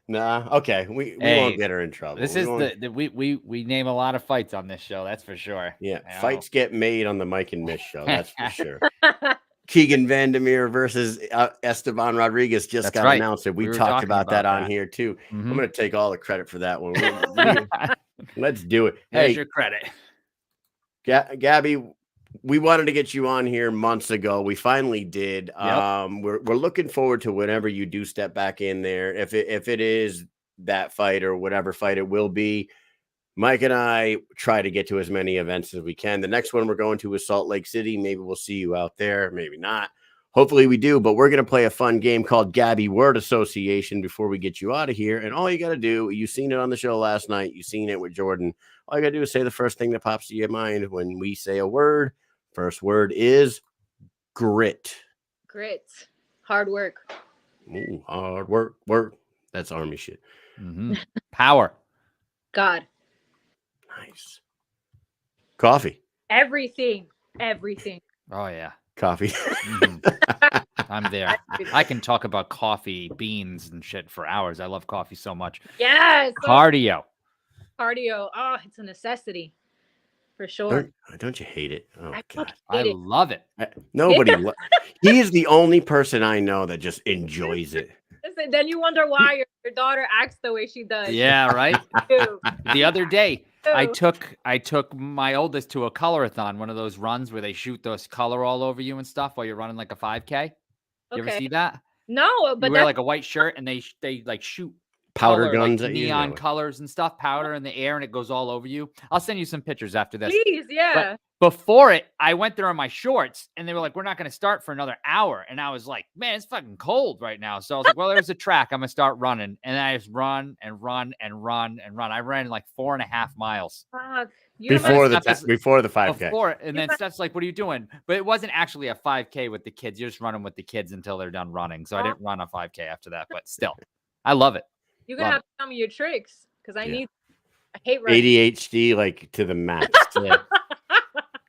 Nah, okay. We won't get her in trouble. This we name a lot of fights on this show, that's for sure. Yeah, fights get made on the Mike and Mish show, that's for sure. Keegan Vandermeer versus Esteban Rodriguez just got announced. We talked about that on here too. Mm-hmm. I'm going to take all the credit for that one. Let's do it. Here's your credit. Gabby, we wanted to get you on here months ago. We finally did. Yep. We're looking forward to whenever you do step back in there. If it is that fight or whatever fight it will be, Mike and I try to get to as many events as we can. The next one we're going to is Salt Lake City. Maybe we'll see you out there. Maybe not. Hopefully we do. But we're going to play a fun game called Gabby Word Association before we get you out of here. And all you got to do, you seen it on the show last night. You seen it with Jordan. All you got to do is say the first thing that pops to your mind when we say a word. First word is grit. Grit. Hard work. Ooh, hard work. That's Army shit. Mm-hmm. Power. God. Nice. Coffee. Everything. Oh, yeah. Coffee. Mm-hmm. I'm there. I can talk about coffee, beans, and shit for hours. I love coffee so much. Yes. Cardio. Oh, it's a necessity. For sure. Don't you hate it? Oh, God. I love it. Nobody. He is the only person I know that just enjoys it. Listen, then you wonder why your daughter acts the way she does. Yeah, right. The other day, I took my oldest to a colorathon, one of those runs where they shoot those color all over you and stuff while you're running like a 5K. You ever see that? No, but you wear like a white shirt and they like shoot powder guns, like neon colors and stuff, powder in the air, and it goes all over you. I'll send you some pictures after this. Please, yeah. But before it, I went there in my shorts, and they were like, "We're not going to start for another hour." And I was like, "Man, it's fucking cold right now." So I was like, "Well, there's a track. I'm gonna start running." And I just run and run and run and run. I ran like 4.5 miles. Before the 5K. And then Steph's like, "What are you doing?" But it wasn't actually a 5K with the kids. You're just running with the kids until they're done running. So I didn't run a 5K after that. But still, I love it. You're going to have to tell me your tricks because I hate running. ADHD like to the max.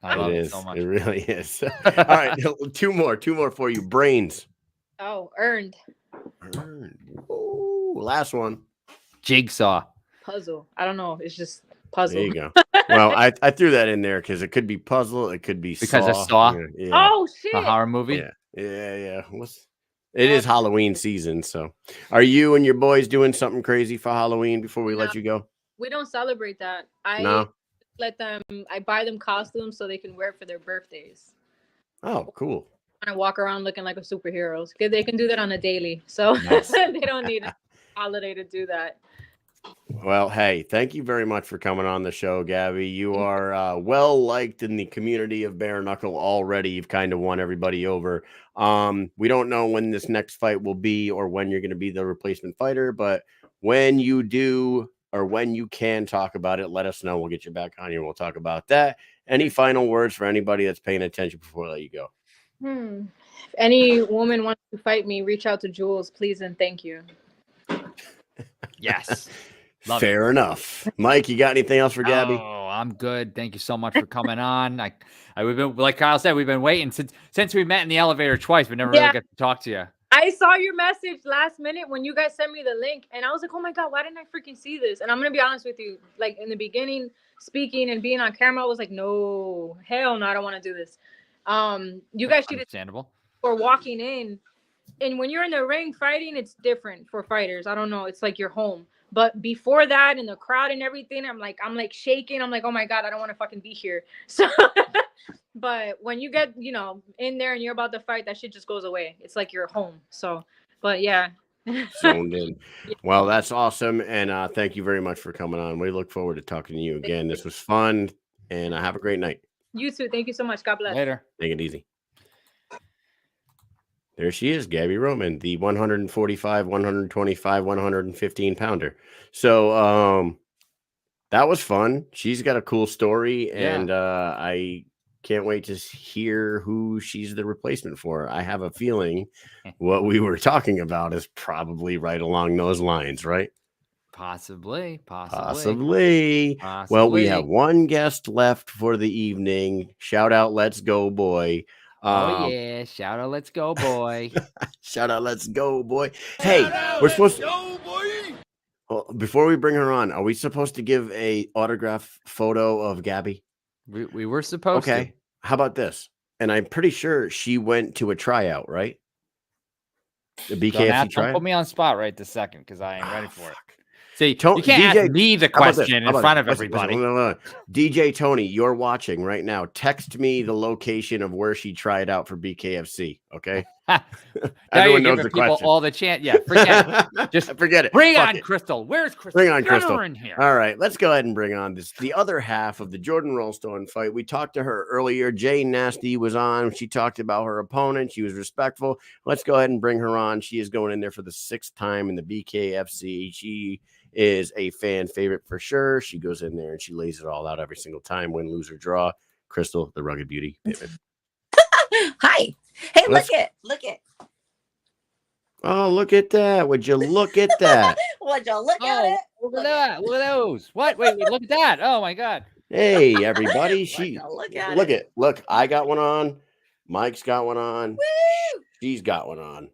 I love it so much. It really is. All right. Two more for you. Brains. Oh, earned. Ooh, last one. Jigsaw. Puzzle. I don't know. It's just puzzle. There you go. Well, I threw that in there because it could be puzzle, it could be Because of Saw. Saw? Yeah. Oh shit! A horror movie? Yeah. It is Halloween season, so are you and your boys doing something crazy for Halloween before we let you go? We don't celebrate that. No. I buy them costumes so they can wear it for their birthdays. Oh, cool. And I walk around looking like a superhero. They can do that on a daily, so Nice. they don't need a holiday to do that. Well, hey, thank you very much for coming on the show, Gabby. You are well liked in the community of bare knuckle already. You've kind of won everybody over. We don't know when this next fight will be or when you're going to be the replacement fighter, but when you do or when you can talk about it, let us know. We'll get you back on here. We'll talk about that. Any final words for anybody that's paying attention before I let you go? If any woman wants to fight me, reach out to Jules, please, and thank you. Yes. Fair enough. Mike, you got anything else for Gabby? Oh, I'm good. Thank you so much for coming on. We've been, like Kyle said, we've been waiting since we met in the elevator twice, but never really got to talk to you. I saw your message last minute when you guys sent me the link, and I was like, oh my God, why didn't I freaking see this? And I'm going to be honest with you. Like, in the beginning, speaking and being on camera, I was like, no, hell no, I don't want to do this. You guys should understandable for walking in. And when you're in the ring fighting, it's different for fighters. I don't know. It's like you're home. But before that, in the crowd and everything, I'm like shaking. I'm like, oh my God, I don't want to fucking be here. So, but when you get, in there and you're about to fight, that shit just goes away. It's like you're home. So, but yeah. Zoned in. Well, that's awesome. And thank you very much for coming on. We look forward to talking to you again. This was fun. And have a great night. You too. Thank you so much. God bless. Later. Take it easy. There she is, Gabby Roman, the 145, 125, 115 pounder. So that was fun. She's got a cool story, and I can't wait to hear who she's the replacement for. I have a feeling what we were talking about is probably right along those lines, right? Possibly. Well, we have one guest left for the evening. Shout out, Let's Go Boy. Oh yeah, shout out, Let's Go Boy. Shout out, Let's Go Boy. Hey, we're supposed to go, boy. Well, before we bring her on, are we supposed to give a autograph photo of Gabby? We were supposed to. Okay. How about this? And I'm pretty sure she went to a tryout, right? The BKFC tryout. Don't put me on spot right this second because I ain't ready for it. See, you can't DJ, ask me the question in front of everybody. No. DJ Tony, you're watching right now. Text me the location of where she tried out for BKFC. Okay. Everyone knows the people question. All the chance. Yeah, forget it. Just forget it. Bring on Crystal. Where's Crystal? Bring on Crystal. In here. All right, let's go ahead and bring on the other half of the Jordan Raulston fight. We talked to her earlier. Jay Nasty was on. She talked about her opponent. She was respectful. Let's go ahead and bring her on. She is going in there for the 6th time in the BKFC. She is a fan favorite for sure. She goes in there and she lays it all out every single time, win, lose, or draw. Crystal, the rugged beauty. Hi. Hey, look it. Oh, look at that. Would you look at that? Would you look at it? Look at that. Look at those. What? Wait, look at that. Oh my God. Hey, everybody. Look, I got one on. Mike's got one on. Woo! She's got one on.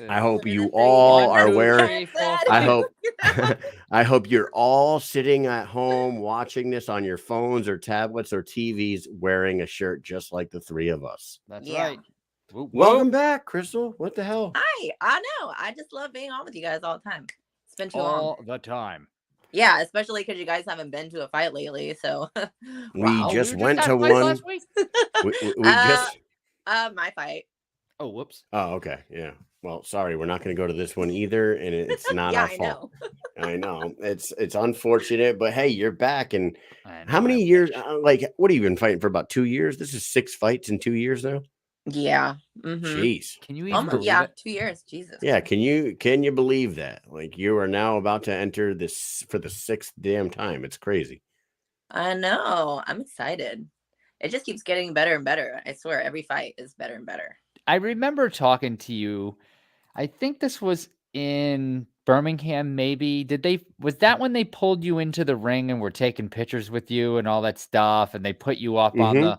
I hope you all are wearing. I hope you're all sitting at home watching this on your phones or tablets or TVs wearing a shirt just like the three of us. That's right. Welcome back, Crystal. What the hell? Hi. I know. I just love being on with you guys all the time. It's been too long. All the time. Yeah, especially because you guys haven't been to a fight lately. So we just went to one. Last week. we just my fight. Oh, whoops. Oh, okay. Yeah. Well, sorry, we're not going to go to this one either, and it's not our fault. I know it's unfortunate, but hey, you're back. And how many years? What have you been fighting for? About 2 years. This is 6 fights in 2 years now. Yeah. Mm-hmm. Jeez. Can you even believe it? 2 years. Jesus. Yeah. Can you believe that? Like, you are now about to enter this for the 6th damn time. It's crazy. I know. I'm excited. It just keeps getting better and better. I swear, every fight is better and better. I remember talking to you. I think this was in Birmingham, maybe. Was that when they pulled you into the ring and were taking pictures with you and all that stuff, and they put you up on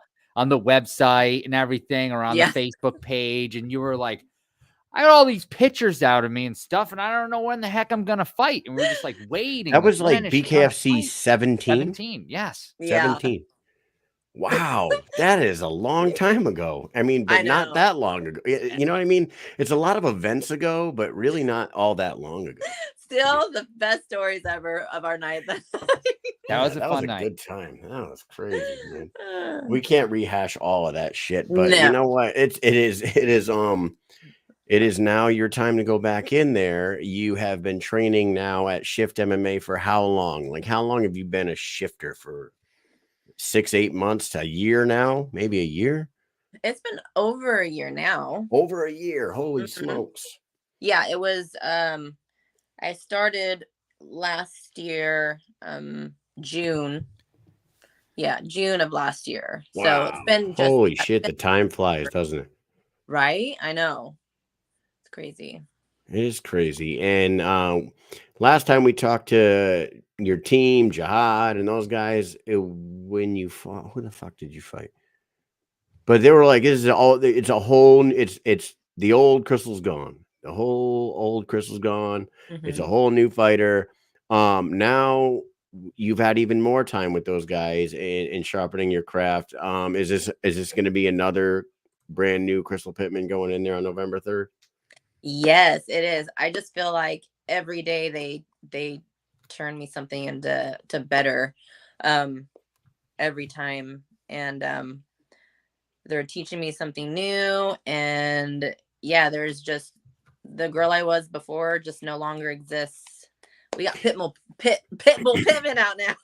the website and everything, or on the Facebook page, and you were like, I got all these pictures out of me and stuff, and I don't know when the heck I'm gonna fight. And we were just like waiting. That was when like is she gonna BKFC fight? 17. 17, yes. Yeah, 17. Wow, that is a long time ago. I mean, but I not know. that long ago. You know what I mean? It's a lot of events ago, but really not all that long ago. Still the best stories ever of our night. That Yeah, was a that fun was a night. good time. That was crazy, man. We can't rehash all of that shit, but No. you know what? It is now your time to go back in there. You have been training now at Shift MMA for how long? Like, how long have you been a shifter for? 6-8 months to a year now, maybe a year. It's been over a year now. Over a year. Holy Mhm. smokes. Yeah, it was I started last year, June. Yeah, June of last year. So Wow. it's been just Holy shit, the time flies, doesn't it? right. I know. It's crazy. It is crazy. And last time we talked to your team, Jihad and those guys, when you fought, who the fuck did you fight? But they were like, it's the old Crystal's gone. The whole old Crystal's gone. It's a Mhm. whole new fighter. Now you've had even more time with those guys in sharpening your craft. Is this going to be another brand new Crystal Pittman going in there on November 3rd? Yes, it is. I just feel like every day they turn me something into better every time. And they're teaching me something new. And yeah, there's just the girl I was before just no longer exists. We got Pitbull Pittman out now.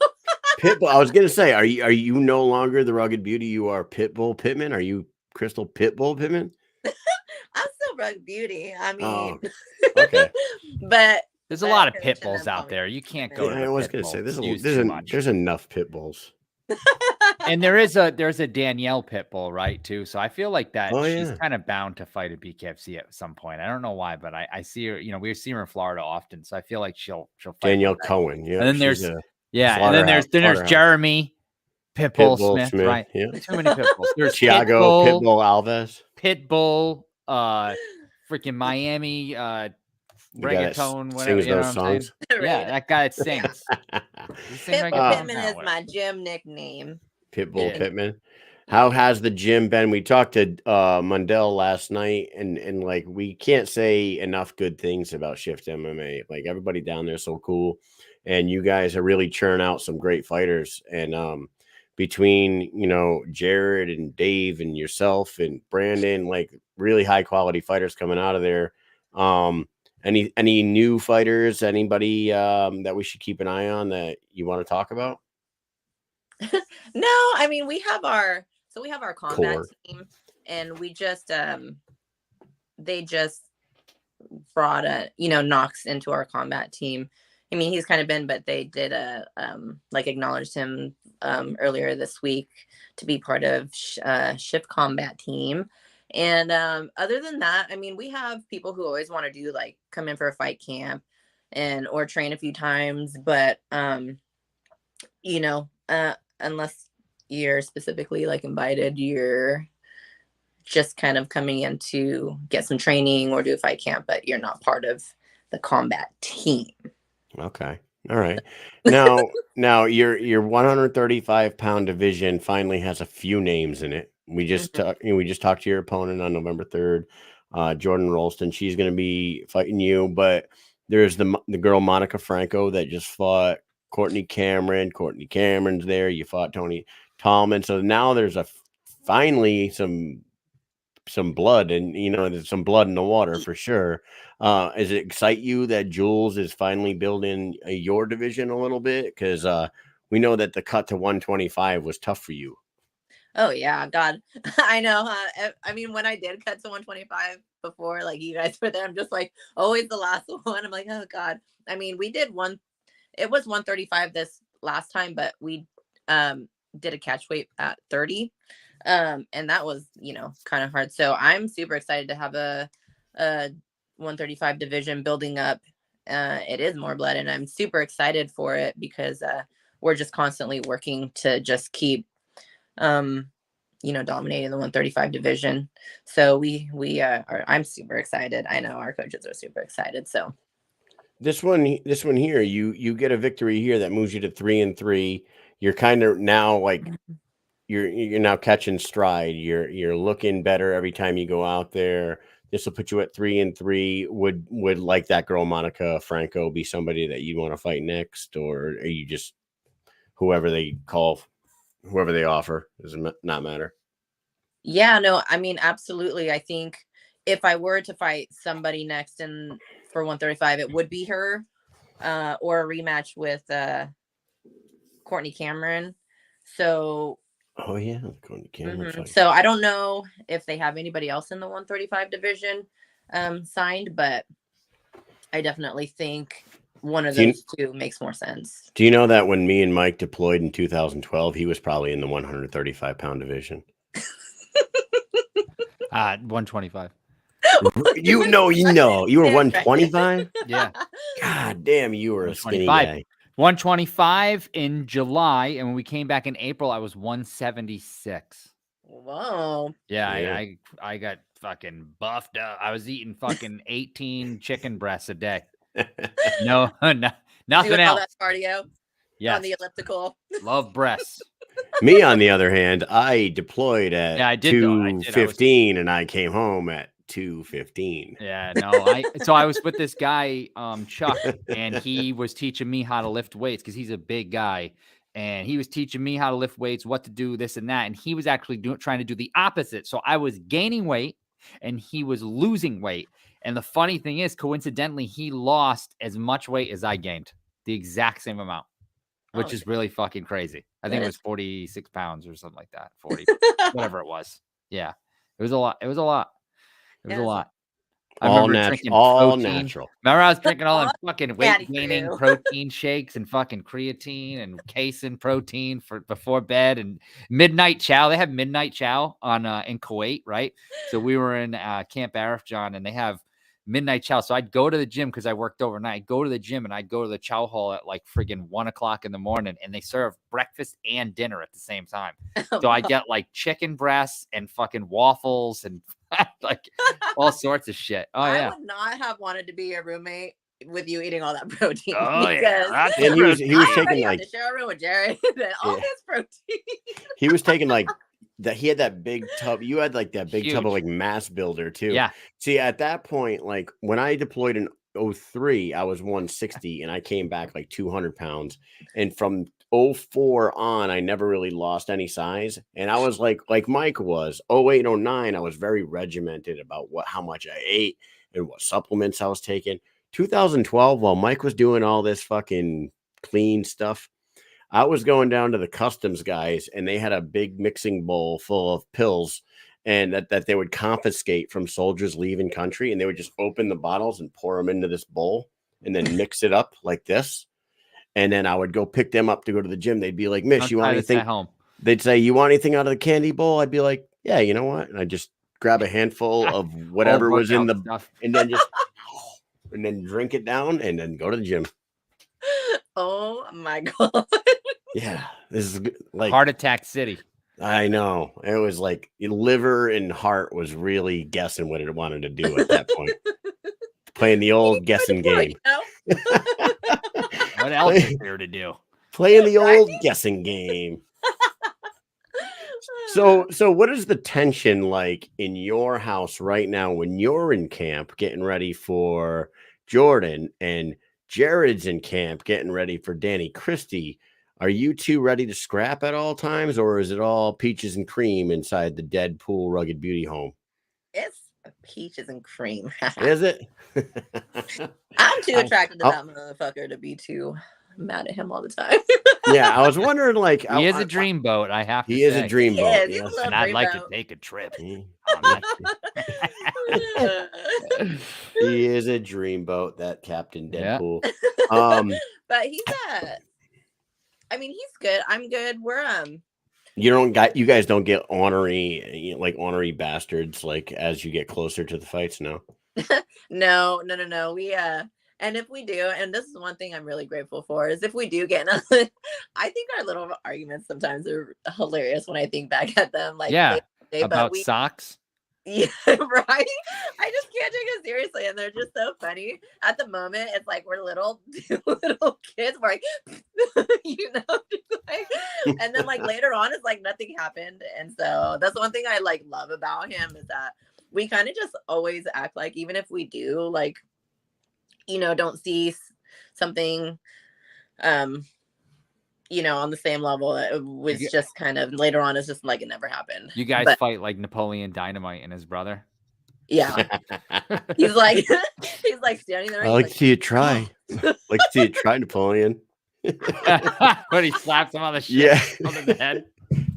Pitbull. I was gonna say, are you no longer the rugged beauty? You are Pitbull Pittman. Are you Crystal Pitbull Pittman? I'm still Rugged Beauty. I mean, okay. but There's a lot of Finch and pit them bulls out call me there. You can't Pittman. go to Yeah, the I was pit gonna bull. say Too much. there's enough pit bulls. And there's a Danielle pit bull, right, too. So I feel like that Oh, she's yeah. kind of bound to fight at BKFC at some point. I don't know why, but I see her. We see her in Florida often, so I feel like she'll fight. Danielle Cohen. Yeah, And then she's there's a and then there's slaughterhouse. Jeremy Pitbull Pitbull Smith, right? Yeah. Too many pit bulls. There's Thiago Pitbull Alves. Pitbull, freaking Miami, The guy that reggaeton, whatever. sings You know those what I'm saying? songs. Yeah, that guy that sings. He sings reggaeton Pittman now, is whatever. my gym nickname. Pitbull Yeah. Pittman. How has the gym been? We talked to Mundell last night, and like we can't say enough good things about Shift MMA. Like everybody down there is so cool, and you guys are really churn out some great fighters. And between Jared and Dave and yourself and Brandon, like really high quality fighters coming out of there. Any new fighters? Anybody that we should keep an eye on that you want to talk about? No, I mean we have our combat Core. team, and we just they just brought Knox into our combat team. I mean he's kind of been, but they did acknowledged him earlier this week to be part of Shift combat team. And other than that, I mean we have people who always want to do like come in for a fight camp or train a few times, but unless you're specifically like invited, you're just kind of coming in to get some training or do a fight camp, but you're not part of the combat team. Okay. All right. Now your 135-pound division finally has a few names in it. We just talked to your opponent on November 3rd, Jordan Raulston. She's going to be fighting you, but there's the girl Monica Franco that just fought Courtney Cameron. Courtney Cameron's there. You fought Tony Tallman. So now there's finally some blood, and there's some blood in the water for sure. Does it excite you that Jules is finally building your division a little bit? Because we know that the cut to 125 was tough for you. Oh yeah, God, I know. I mean, when I did cut to 125 before, like you guys were there, I'm just like always the last one. I'm like, oh God. I mean, we did it was 135 this last time, but we did a catch weight at 30. And that was, kind of hard. So I'm super excited to have a 135 division building up. It is more blood, and I'm super excited for it because we're just constantly working to just keep, dominating the 135 division. So I'm super excited. I know our coaches are super excited. So this one here, you get a victory here that moves you to 3-3. You're kind of now like you're now catching stride. You're looking better every time you go out there. This will put you at 3-3. Would like that girl Monica Franco be somebody that you'd want to fight next, or are you just whoever they offer? Does it not matter? Yeah, no, I mean, absolutely. I think if I were to fight somebody next for 135, it would be her, or a rematch with Courtney Cameron. So. Oh yeah, Courtney Cameron fight. So I don't know if they have anybody else in the 135 division signed, but I definitely think one of those two makes more sense. Do you know that when me and Mike deployed in 2012, he was probably in the 135-pound division? 125. You were 125. Yeah. God damn, you were a skinny guy. 125 in July, and when we came back in April, I was 176. Whoa. Yeah. I got fucking buffed up. I was eating fucking 18 chicken breasts a day. No, nothing Doing else. all that cardio. Yes. On the elliptical. Love breasts. Me, on the other hand, I deployed at 2:15, and I came home at 2:15. Yeah, no, so I was with this guy, Chuck, and he was teaching me how to lift weights because he's a big guy, and he was teaching me how to lift weights, what to do, this and that, and he was actually trying to do the opposite. So I was gaining weight, and he was losing weight. And the funny thing is, coincidentally, he lost as much weight as I gained, the exact same amount, which is really fucking crazy. I think it was 46 pounds or something like that, 40, whatever it was. Yeah, it was a lot. It was a lot. I All remember natural. drinking All protein. natural. Remember, I was drinking all that fucking weight Daddy gaining grew. protein shakes and fucking creatine and casein protein for before bed and midnight chow. They have midnight chow on in Kuwait, right? So we were in Camp Arifjan, and they have midnight chow. So I'd go to the gym because I worked overnight. I'd go to the gym and I'd go to the chow hall at like friggin' 1 o'clock in the morning, and they serve breakfast and dinner at the same time. So I get like chicken breasts and fucking waffles and like all sorts of shit. Oh yeah. I would not have wanted to be a roommate with you eating all that protein. Oh yeah. And he was taking like to share a room with Jared. All his protein. He was taking like that. He had that big tub. You had like that big tub of like mass builder too. Yeah. See, at that point, like when I deployed in 2003, I was 160 and I came back like 200 pounds. And from 2004 on, I never really lost any size. And I was like Mike was 2008, 2009. I was very regimented about how much I ate and what supplements I was taking. 2012, while Mike was doing all this fucking clean stuff, I was going down to the customs guys, and they had a big mixing bowl full of pills, and that they would confiscate from soldiers leaving country, and they would just open the bottles and pour them into this bowl and then mix it up like this. And then I would go pick them up to go to the gym. They'd be like, Mish, you want anything? At home. They'd say, you want anything out of the candy bowl? I'd be like, yeah, you know what? And I'd just grab a handful of whatever was in the stuff. And then just and then drink it down and then go to the gym. Oh my God. Yeah, this is like Heart Attack City. I know. It was like liver and heart was really guessing what it wanted to do at that point. Playing the old guessing game. What else is there to do? Playing the old guessing game. So what is the tension like in your house right now when you're in camp getting ready for Jordan and Jared's in camp getting ready for Danny Christie? Are you two ready to scrap at all times, or is it all peaches and cream inside the Deadpool Rugged Beauty home? It's peaches and cream. Is it? I'm too attracted to that motherfucker to be too mad at him all the time. Yeah, I was wondering, like, he is a dreamboat. I have to say. He is a dreamboat. Yes. Yes. And I'd like to take a trip. He is a dreamboat, that Captain Deadpool. Yeah. But he's he's good. I'm good. We're you guys don't get ornery bastards like as you get closer to the fights, no? No. We and And if we do, and this is one thing I'm really grateful for, is if we do get in I think our little arguments sometimes are hilarious when I think back at them. Like, Yeah, but about socks. yeah, right. I just can't take it seriously, and they're just so funny. At the moment, it's like we're little kids. We're like, like, and then like later on, it's like nothing happened. And so that's one thing I like love about him is that we kind of just always act like, even if we do like, don't see something, on the same level, it was just kind of later on, it's just like it never happened. You guys fight like Napoleon Dynamite and his brother. Yeah. he's like standing there. I like to see you try. Like to see you try, Napoleon. But he slaps him on the shit, on the head.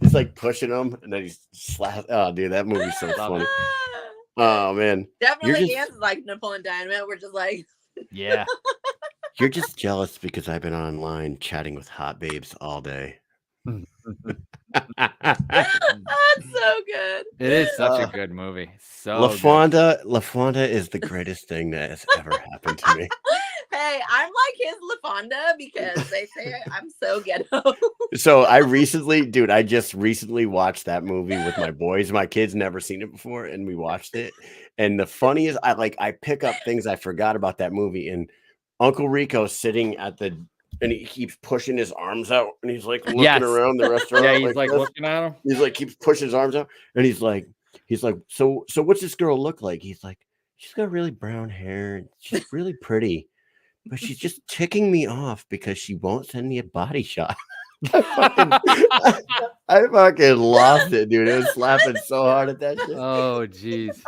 He's like pushing him, and then he's slapped. Oh, dude, that movie's so funny. Oh man, definitely is like Napoleon Dynamite. We're just like, yeah. You're just jealous because I've been online chatting with hot babes all day. That's so good. It is such a good movie. So LaFonda is the greatest thing that has ever happened to me. Hey, I'm like his LaFonda because they say I'm so ghetto. So I just recently watched that movie with my boys. My kids never seen it before, and we watched it. And the funniest, I pick up things I forgot about that movie. And Uncle Rico's sitting and he keeps pushing his arms out, and he's like looking around the restaurant. Yeah, he's like looking at him. He's like keeps pushing his arms out, and he's like, so what's this girl look like? He's like, she's got really brown hair, and she's really pretty, but she's just ticking me off because she won't send me a body shot. I fucking lost it, dude. I was laughing so hard at that shit. Oh, jeez.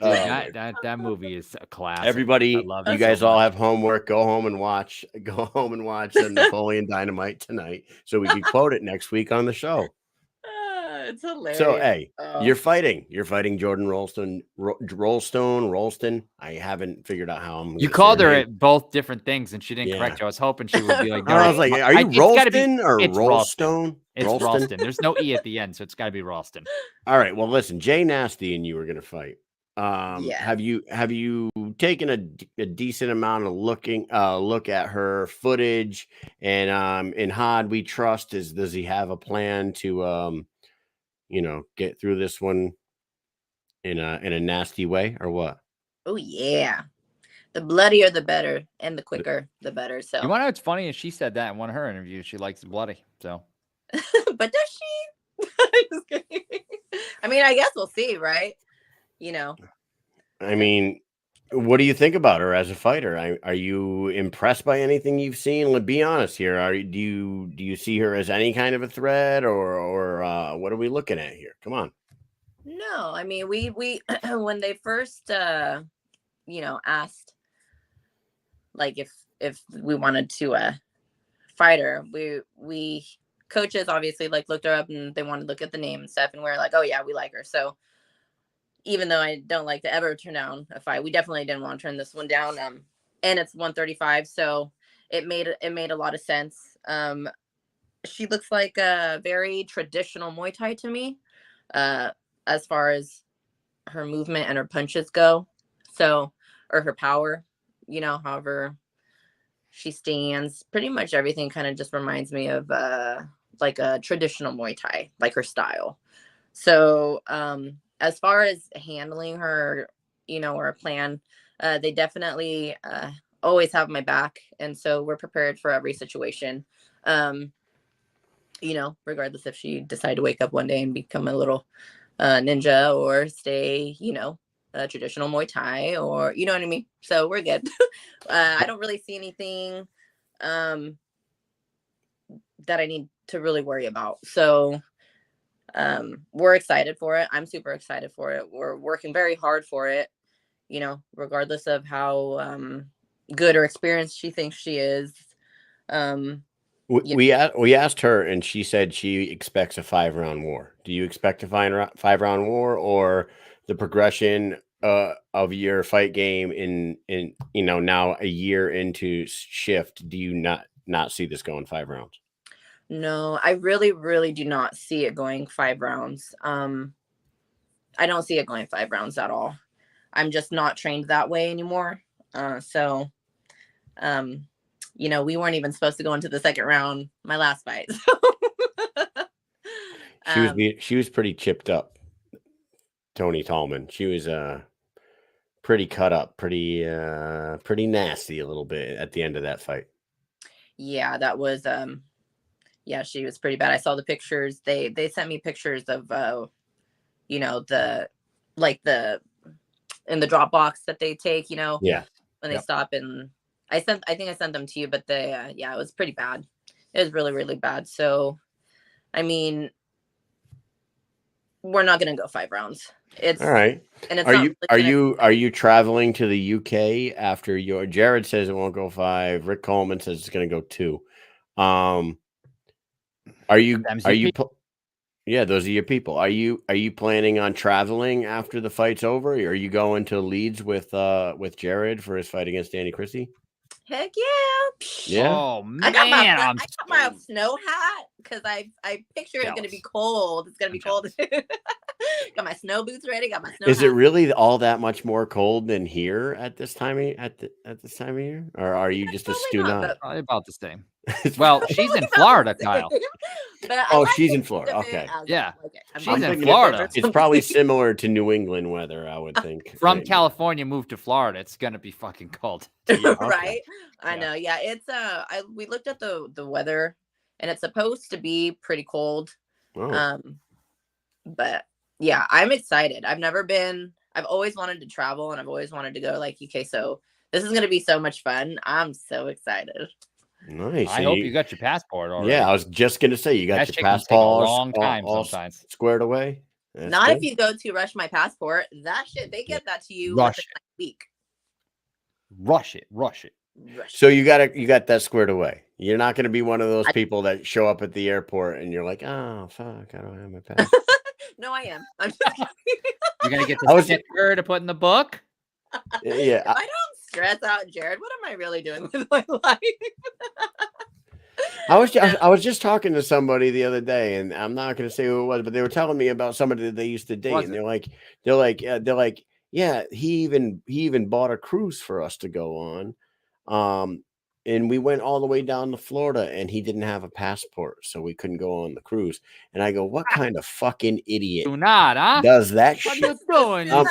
Dude, that movie is a classic. Everybody, you guys all have homework. Go home and watch Napoleon Dynamite tonight, so we can quote it next week on the show. It's hilarious. So, hey, you're fighting Jordan Raulston. I haven't figured out how I'm. You called her at both different things, and she didn't correct you. I was hoping she would be like, no, I was like, are you Raulston or Raulston? It's Raulston. There's no E at the end, so it's got to be Raulston. All right. Well, listen, Jay Nasty and you were going to fight. Have you taken a decent amount of look at her footage? And in Hod we trust, does he have a plan to get through this one in a nasty way, or what? Oh yeah, the bloodier the better, and the quicker the better. So you want to know what's funny is she said that in one of her interviews. She likes bloody. So, but does she? Just kidding. I mean, I guess we'll see, right? I mean, what do you think about her as a fighter? Are you impressed by anything you've seen? Be honest here. Do you see her as any kind of a threat, or what are we looking at here? Come on. No, I mean, we when they first asked like if we wanted to fight her, we coaches obviously like looked her up and they wanted to look at the name and stuff, and we're like, oh yeah, we like her. So even though I don't like to ever turn down a fight, we definitely didn't want to turn this one down. And it's 135, so it made a lot of sense. She looks like a very traditional Muay Thai to me, as far as her movement and her punches go. So, or her power, however she stands, pretty much everything kind of just reminds me of like a traditional Muay Thai, like her style. So, as far as handling her, or a plan, they definitely always have my back. And so we're prepared for every situation, regardless if she decided to wake up one day and become a little ninja or stay, a traditional Muay Thai, or, you know what I mean? So we're good. I don't really see anything that I need to really worry about. So we're excited for it. I'm super excited for it. We're working very hard for it, regardless of how good or experienced she thinks she is. We asked her, and she said she expects a 5-round war. Do you expect a 5-round war, or the progression of your fight game in now a year into shift? Do you not see this going 5 rounds? No, I really, really do not see it going 5 rounds. I don't see it going 5 rounds at all. I'm just not trained that way anymore. So You know, we weren't even supposed to go into the second round my last fight. She was pretty chipped up. Tony Tallman. She was pretty cut up, pretty nasty a little bit at the end of that fight. Yeah, that was yeah, she was pretty bad. I saw the pictures. They sent me pictures of you know, in the drop box that they take, you know, Yeah. when they stop, and I think I sent them to you, but they yeah, it was pretty bad. It was really, really bad. So I mean, we're not gonna go 5 rounds. It's all right. And it's are you traveling to the UK after your Jared says it won't go 5? Rick Coleman says it's going to go 2. Yeah, those are your people. Are you planning on traveling after the fight's over? Are you going to Leeds with Jared for his fight against Danny Christie? Heck yeah. Yeah. Oh man, I got my snow hat because I picture it's gonna be cold. It's gonna be cold. Got my snow boots ready. Got my snow. Is it really all that much more cold than here at this time at this time of year, or are you just a stew nut? Probably about the same. Well, she's in Florida, Kyle. Oh, she's in Florida. Okay. Yeah, she's in Florida. It's probably similar to New England weather, I would think. From California, moved to Florida. It's gonna be fucking cold. Yeah, okay. Right? I know. Yeah, it's we looked at the weather, and it's supposed to be pretty cold. Oh. But yeah, I'm excited. I've always wanted to travel, and I've always wanted to go like UK. So this is gonna be so much fun. I'm so excited. Nice. I hope you got your passport already. Yeah, I was just gonna say you got your passport. A long time sometimes. Squared away. That's Not good. if you go to Rush My Passport. That shit, they get that to you Rush within a week. Rush it. So you got that squared away. You're not gonna be one of those people that show up at the airport and you're like, oh fuck, I don't have my passport. No, I am. I'm just You're gonna get the sticker to put in the book. Yeah. If I don't stress out, Jared, what am I really doing with my life? I was just talking to somebody the other day, and I'm not going to say who it was, but they were telling me about somebody that they used to date, and they're like, yeah, he even bought a cruise for us to go on, and we went all the way down to Florida, and he didn't have a passport, so we couldn't go on the cruise. And I go, what kind of fucking idiot does that shit? What are you doing?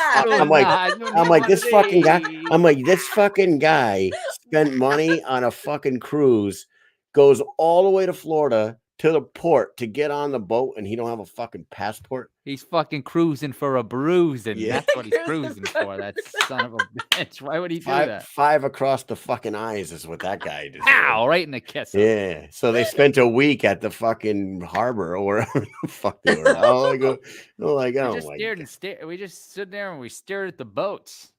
I'm like this fucking guy. I'm like this fucking guy spent money on a fucking cruise. Goes all the way to Florida to the port to get on the boat, and he don't have a fucking passport. He's fucking cruising for a bruise, and Yeah. that's what he's cruising for. That son of a bitch. Why would he do that? 5 across the fucking eyes is what that guy did. Ow, right in the kiss. Yeah. So they spent a week at the fucking harbor or wherever the fuck they were. Oh my god. We just stood there and we stared at the boats.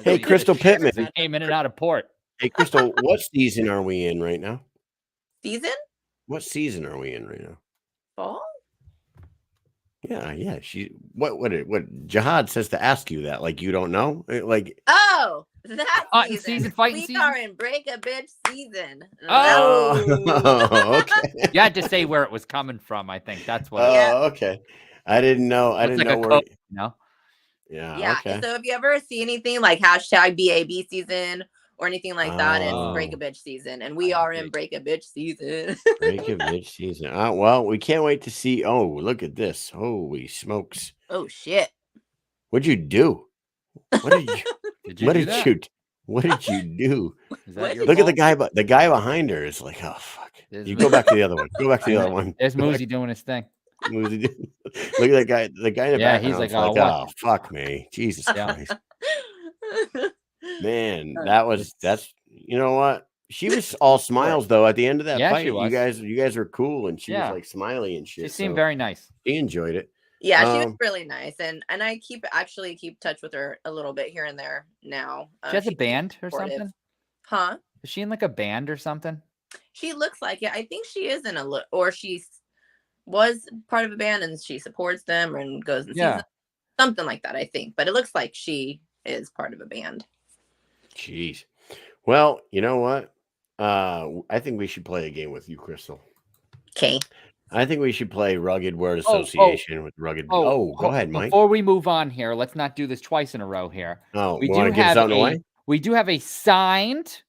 Hey, Crystal Pittman. They came in and out of port. Hey, Crystal, what season are we in right now? Season? What season are we in right now? Fall? Yeah. What Jihad says to ask you that, like you don't know? Like that season, fighting we season. are in break a bitch season. Oh, okay. You had to say where it was coming from. I think that's what. Okay. I didn't know. I didn't know where. Yeah. Okay. So if you ever see anything like hashtag BAB season or anything like that, it's break a bitch season, and we are in break a bitch season. Break a bitch season. Well, we can't wait to see. Oh, look at this! Holy smokes! Oh shit! What'd you do? What did you? What did you do? Look at the guy, but the guy behind her is like, oh fuck! You go back to the other one. Go back to the other one. There's Moosey doing his thing. Look at that guy. The guy in the back. He's like, oh fuck me, Jesus Christ. Man, that's you know what? She was all smiles though at the end of that fight. You guys were cool, and she was like smiley and shit. She seemed very nice. She enjoyed it. Yeah, she was really nice, and I keep touch with her a little bit here and there now. She has a band or something, huh? Is she in like a band or something? She looks like it. I think she is in or she was part of a band and she supports them and goes and sees them. Something like that. I think, but it looks like she is part of a band. Jeez. Well, you know what? I think we should play a game with you, Crystal. Okay. I think we should play Rugged Word Association with Rugged. Go ahead, Mike. Before we move on here, let's not do this twice in a row here. Oh, we want to give something away? We do have a signed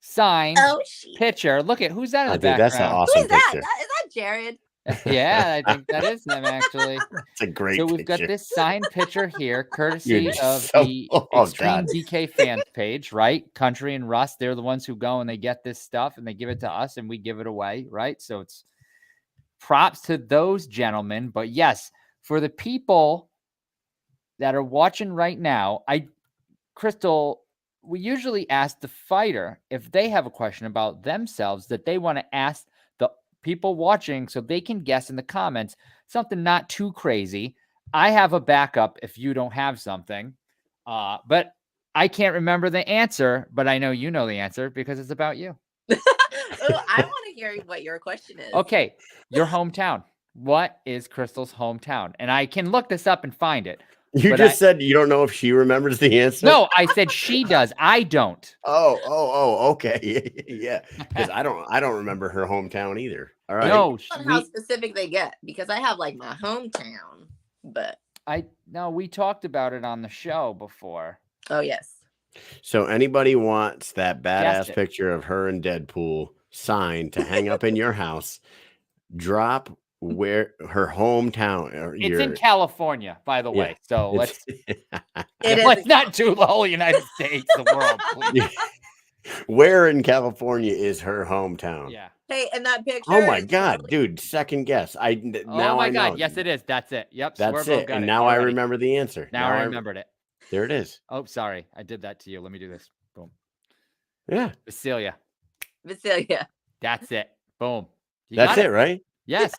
signed Oh, shit. picture. Look at who's that in the Dude, that's an background. awesome Who is that? picture. Is that Jared? Yeah, I think that is them actually. It's a great So we've got picture. this signed picture here, courtesy You're of so- the oh, Extreme God. BK fans page, right? Country and Russ, they're the ones who go and they get this stuff and they give it to us and we give it away, right? So it's props to those gentlemen. But yes, for the people that are watching right now, Crystal, we usually ask the fighter if they have a question about themselves that they want to ask the people watching so they can guess in the comments something not too crazy. I have a backup if you don't have something, but I can't remember the answer, but I know you know the answer because it's about you. Oh, I want to hear what your question is. Okay, your hometown. What is Crystal's hometown? And I can look this up and find it. You but just said you don't know if she remembers the answer. No, I said she does. I don't. Oh, okay. Yeah. Because I don't remember her hometown either. All right. No, On how specific they get, because I have like my hometown, but we talked about it on the show before. oh yes. So anybody wants that Guessed badass it. picture of her and Deadpool signed to hang up in your house, drop where her hometown or It's in California, by the way. So let's It not do the whole United States, the world. Please. Where in California is her hometown? Yeah. Hey, and that picture. Oh my is God, totally- dude! Second guess. Oh Now my I God. know. Yes, it is. That's it. Yep. That's Swervo it. got And it now I already. remember the answer. Now I remembered it. There it is. Oh, sorry. I did that to you. Let me do this. Boom. Yeah, Vasilia. Vasilia. That's it. Boom. You that's got it, right? Yes.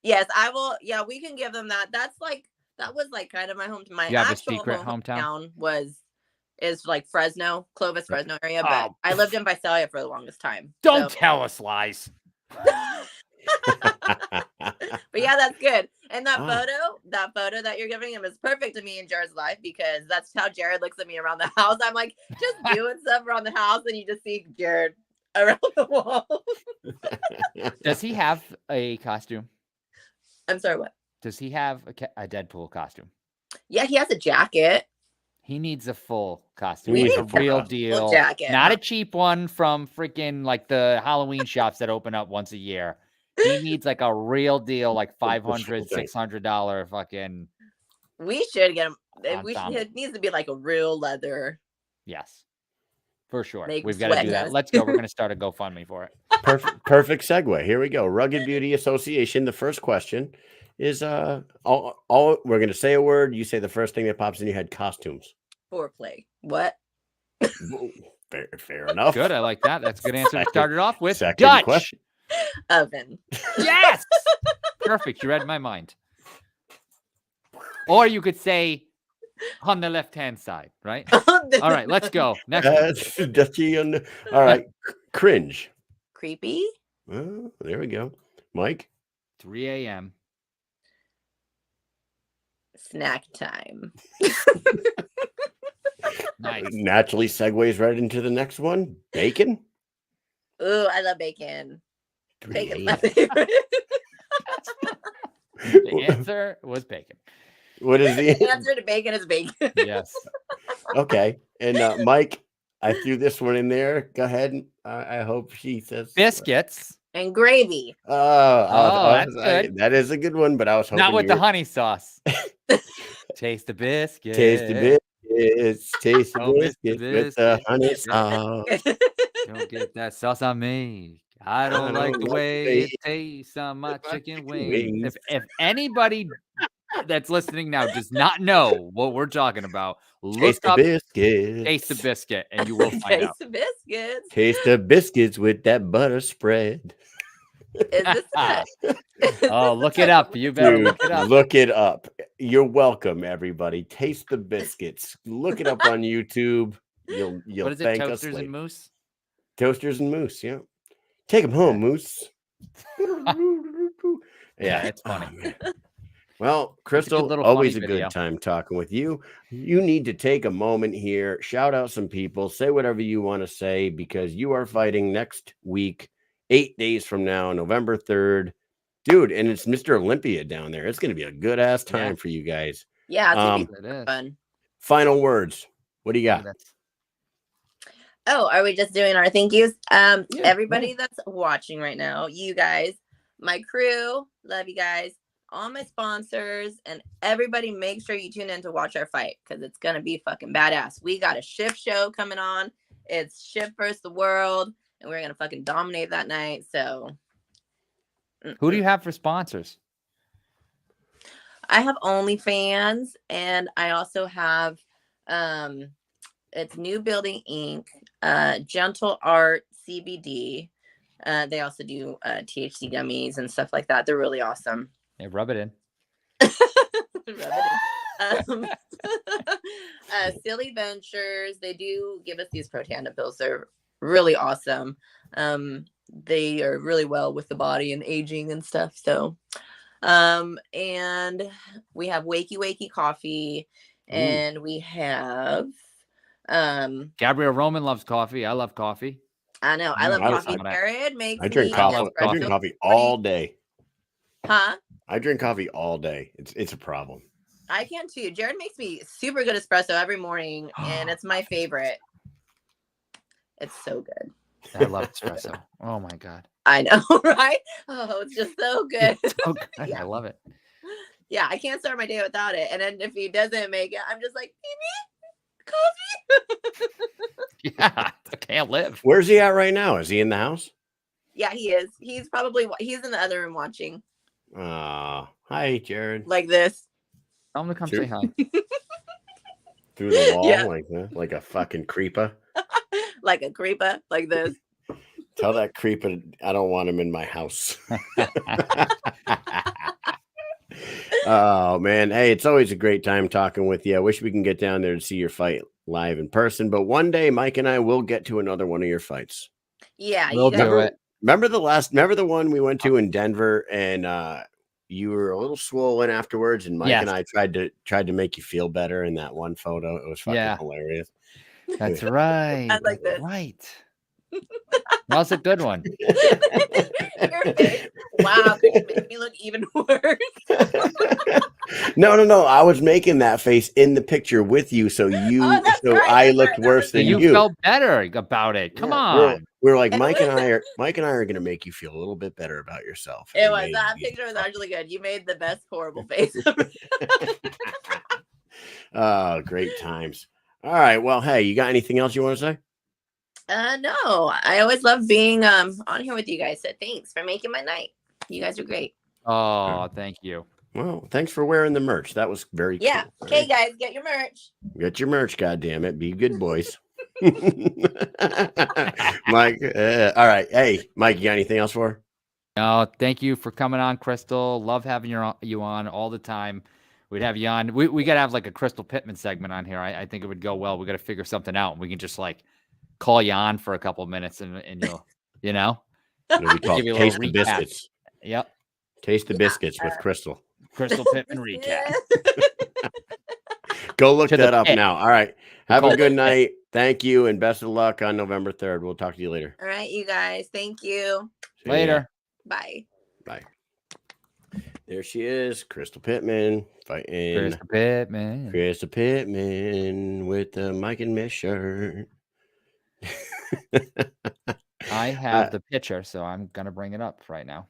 Yes, I will. Yeah, we can give them that. That was like kind of my home. My You have a actual secret hometown? is like Fresno, Clovis, Fresno area. But Oh. I lived in Visalia for the longest time. Don't so- tell us lies. But yeah, that's good. And that Oh. photo that you're giving him is perfect to me in Jared's life because that's how Jared looks at me around the house. I'm like just doing stuff around the house, and you just see Jared around the wall. Does he have a costume? I'm sorry, what? Does he have a Deadpool costume? Yeah, he has a jacket. He needs a full costume. We Like need a a full real costume. deal. Full jacket. Not a cheap one from freaking like the Halloween shops that open up once a year. He needs like a real deal, like $500, $600 fucking. We should get him. Ensemble. It needs to be like a real leather. Yes, for sure. Make We've got to do sweat. that. Let's go. We're going to start a GoFundMe for it. Perfect segue. Here we go. Rugged Beauty Association. The first question is all we're gonna say a word. You say the first thing that pops in your head. Costumes. Foreplay. What? Fair enough. Good. I like that. That's a good answer to start it off with. Second Dutch. question. Oven. Yes. Perfect. You read my mind. Or you could say on the left-hand side, right? All right, let's go. Next one. Dutchy on the- all right. Cringe. Creepy. Oh, there we go. Mike. 3 a.m. Snack time. Nice. Naturally segues right into the next one. Bacon. Ooh, I love bacon. 3 Bacon's a.m. my favorite. The answer was bacon. What is the The answer to bacon is bacon. Yes. Okay. And Mike, I threw this one in there. Go ahead. I hope she says Biscuits. And gravy. That's good. That is a good one, but I was hoping Not with you the were- honey sauce. Taste the biscuit. Taste the biscuits. Taste the Oh, miss the biscuits with the biscuit. honey sauce. Don't get that sauce on me. I don't like the way it tastes on my chicken wings. If anybody that's listening now does not know what we're talking about, look Taste the up biscuits. Taste the Biscuit and you will find Taste out. the biscuits. Taste the biscuits with that butter spread. Is this it? Oh, look it up. You better Dude, look it up. look it up. You're welcome, everybody. Taste the biscuits. Look it up on YouTube. You'll What is it? thank us Toasters later. and Moose? Toasters and Moose, yeah. Take them home, Moose. Yeah, it's funny. Oh, man. Well, Crystal, little always a funny good video. time talking with you. You need to take a moment here, shout out some people, say whatever you want to say, because you are fighting next week, 8 days from now, November 3rd. Dude, and it's Mr. Olympia down there. It's going to be a good ass time Yeah. for you guys. Yeah, it's gonna be It is. fun. Final words. What do you got? Oh, are we just doing our thank yous? Everybody yeah. that's watching right now, you guys, my crew, love you guys, all my sponsors, and everybody make sure you tune in to watch our fight because it's gonna be fucking badass. We got a Shift show coming on. It's Shift versus the world, and we're gonna fucking dominate that night. So Who do you have for sponsors? I have OnlyFans, and I also have it's New Building Inc., Gentle Art CBD. They also do THC gummies and stuff like that. They're really awesome. Yeah, rub it in. Silly Ventures. They do give us these Protandim pills. They're really awesome. They are really well with the body and aging and stuff. So, and we have Wakey Wakey Coffee, and we have Gabrielle Roman loves coffee. I love coffee. I know. I love I- coffee. I- Jared makes I drink me coffee. love I drink coffee. coffee all day. Huh? I drink coffee all day. It's a problem. I can too. Jared makes me super good espresso every morning, and it's my favorite. It's so good. I love espresso. Oh my god. I know, right? Oh, it's just so good. So good. Yeah. I love it. Yeah, I can't start my day without it. And then if he doesn't make it, I'm just like, coffee. Yeah, I can't live. Where's he at right now? Is he in the house? Yeah, he is. He's in the other room watching Hi, Jared. like this. I'm gonna come Sure. say hi. Through the wall Yeah. like a fucking creeper. Like a creeper, like this. Tell that creeper I don't want him in my house. Oh man, hey, it's always a great time talking with you. I wish we can get down there to see your fight live in person, but one day Mike and I will get to another one of your fights. Yeah, We'll you guys, do it. Remember the one we went to in Denver, and you were a little swollen afterwards, and Mike Yes. and I tried to make you feel better in that one photo. It was fucking hilarious. That's right. I like That's this. right. That was a good one. Your face. Wow, could you make me look even worse? No. I was making that face in the picture with you, so that's right, I that's looked right, that worse was than You you. felt better about it. Come Yeah, on. we're like And Mike and it I are going to make you feel a little bit better about yourself. It And was we that made- picture was actually good. You made the best horrible face. Oh, great times. All right. Well, hey, you got anything else you want to say? No, I always love being on here with you guys. So thanks for making my night. You guys are great. Oh, thank you. Well, thanks for wearing the merch. That was very Yeah. cool. Okay, guys, get your merch. Get your merch, goddamn it. Be good boys. Mike, all right. Hey, Mike, you got anything else for her? No, thank you for coming on, Crystal. Love having you on all the time. We'd have you on. We got to have like a Crystal Pittman segment on here. I think it would go well. We got to figure something out. We can just like call you on for a couple of minutes and you'll, It'll be called Give you a Taste little the recap. Biscuits. Yep. Taste the Biscuits with Crystal. Crystal Pittman recap. Go look To the that up pit. now. All right. Have Call a good it. night. Thank you, and best of luck on November 3rd. We'll talk to you later. All right, you guys. Thank you. See ya. Later. Bye. Bye. There she is, Crystal Pittman fighting Crystal Pittman. Crystal Pittman with the Mike and Mish shirt. I have the picture, so I'm gonna bring it up right now.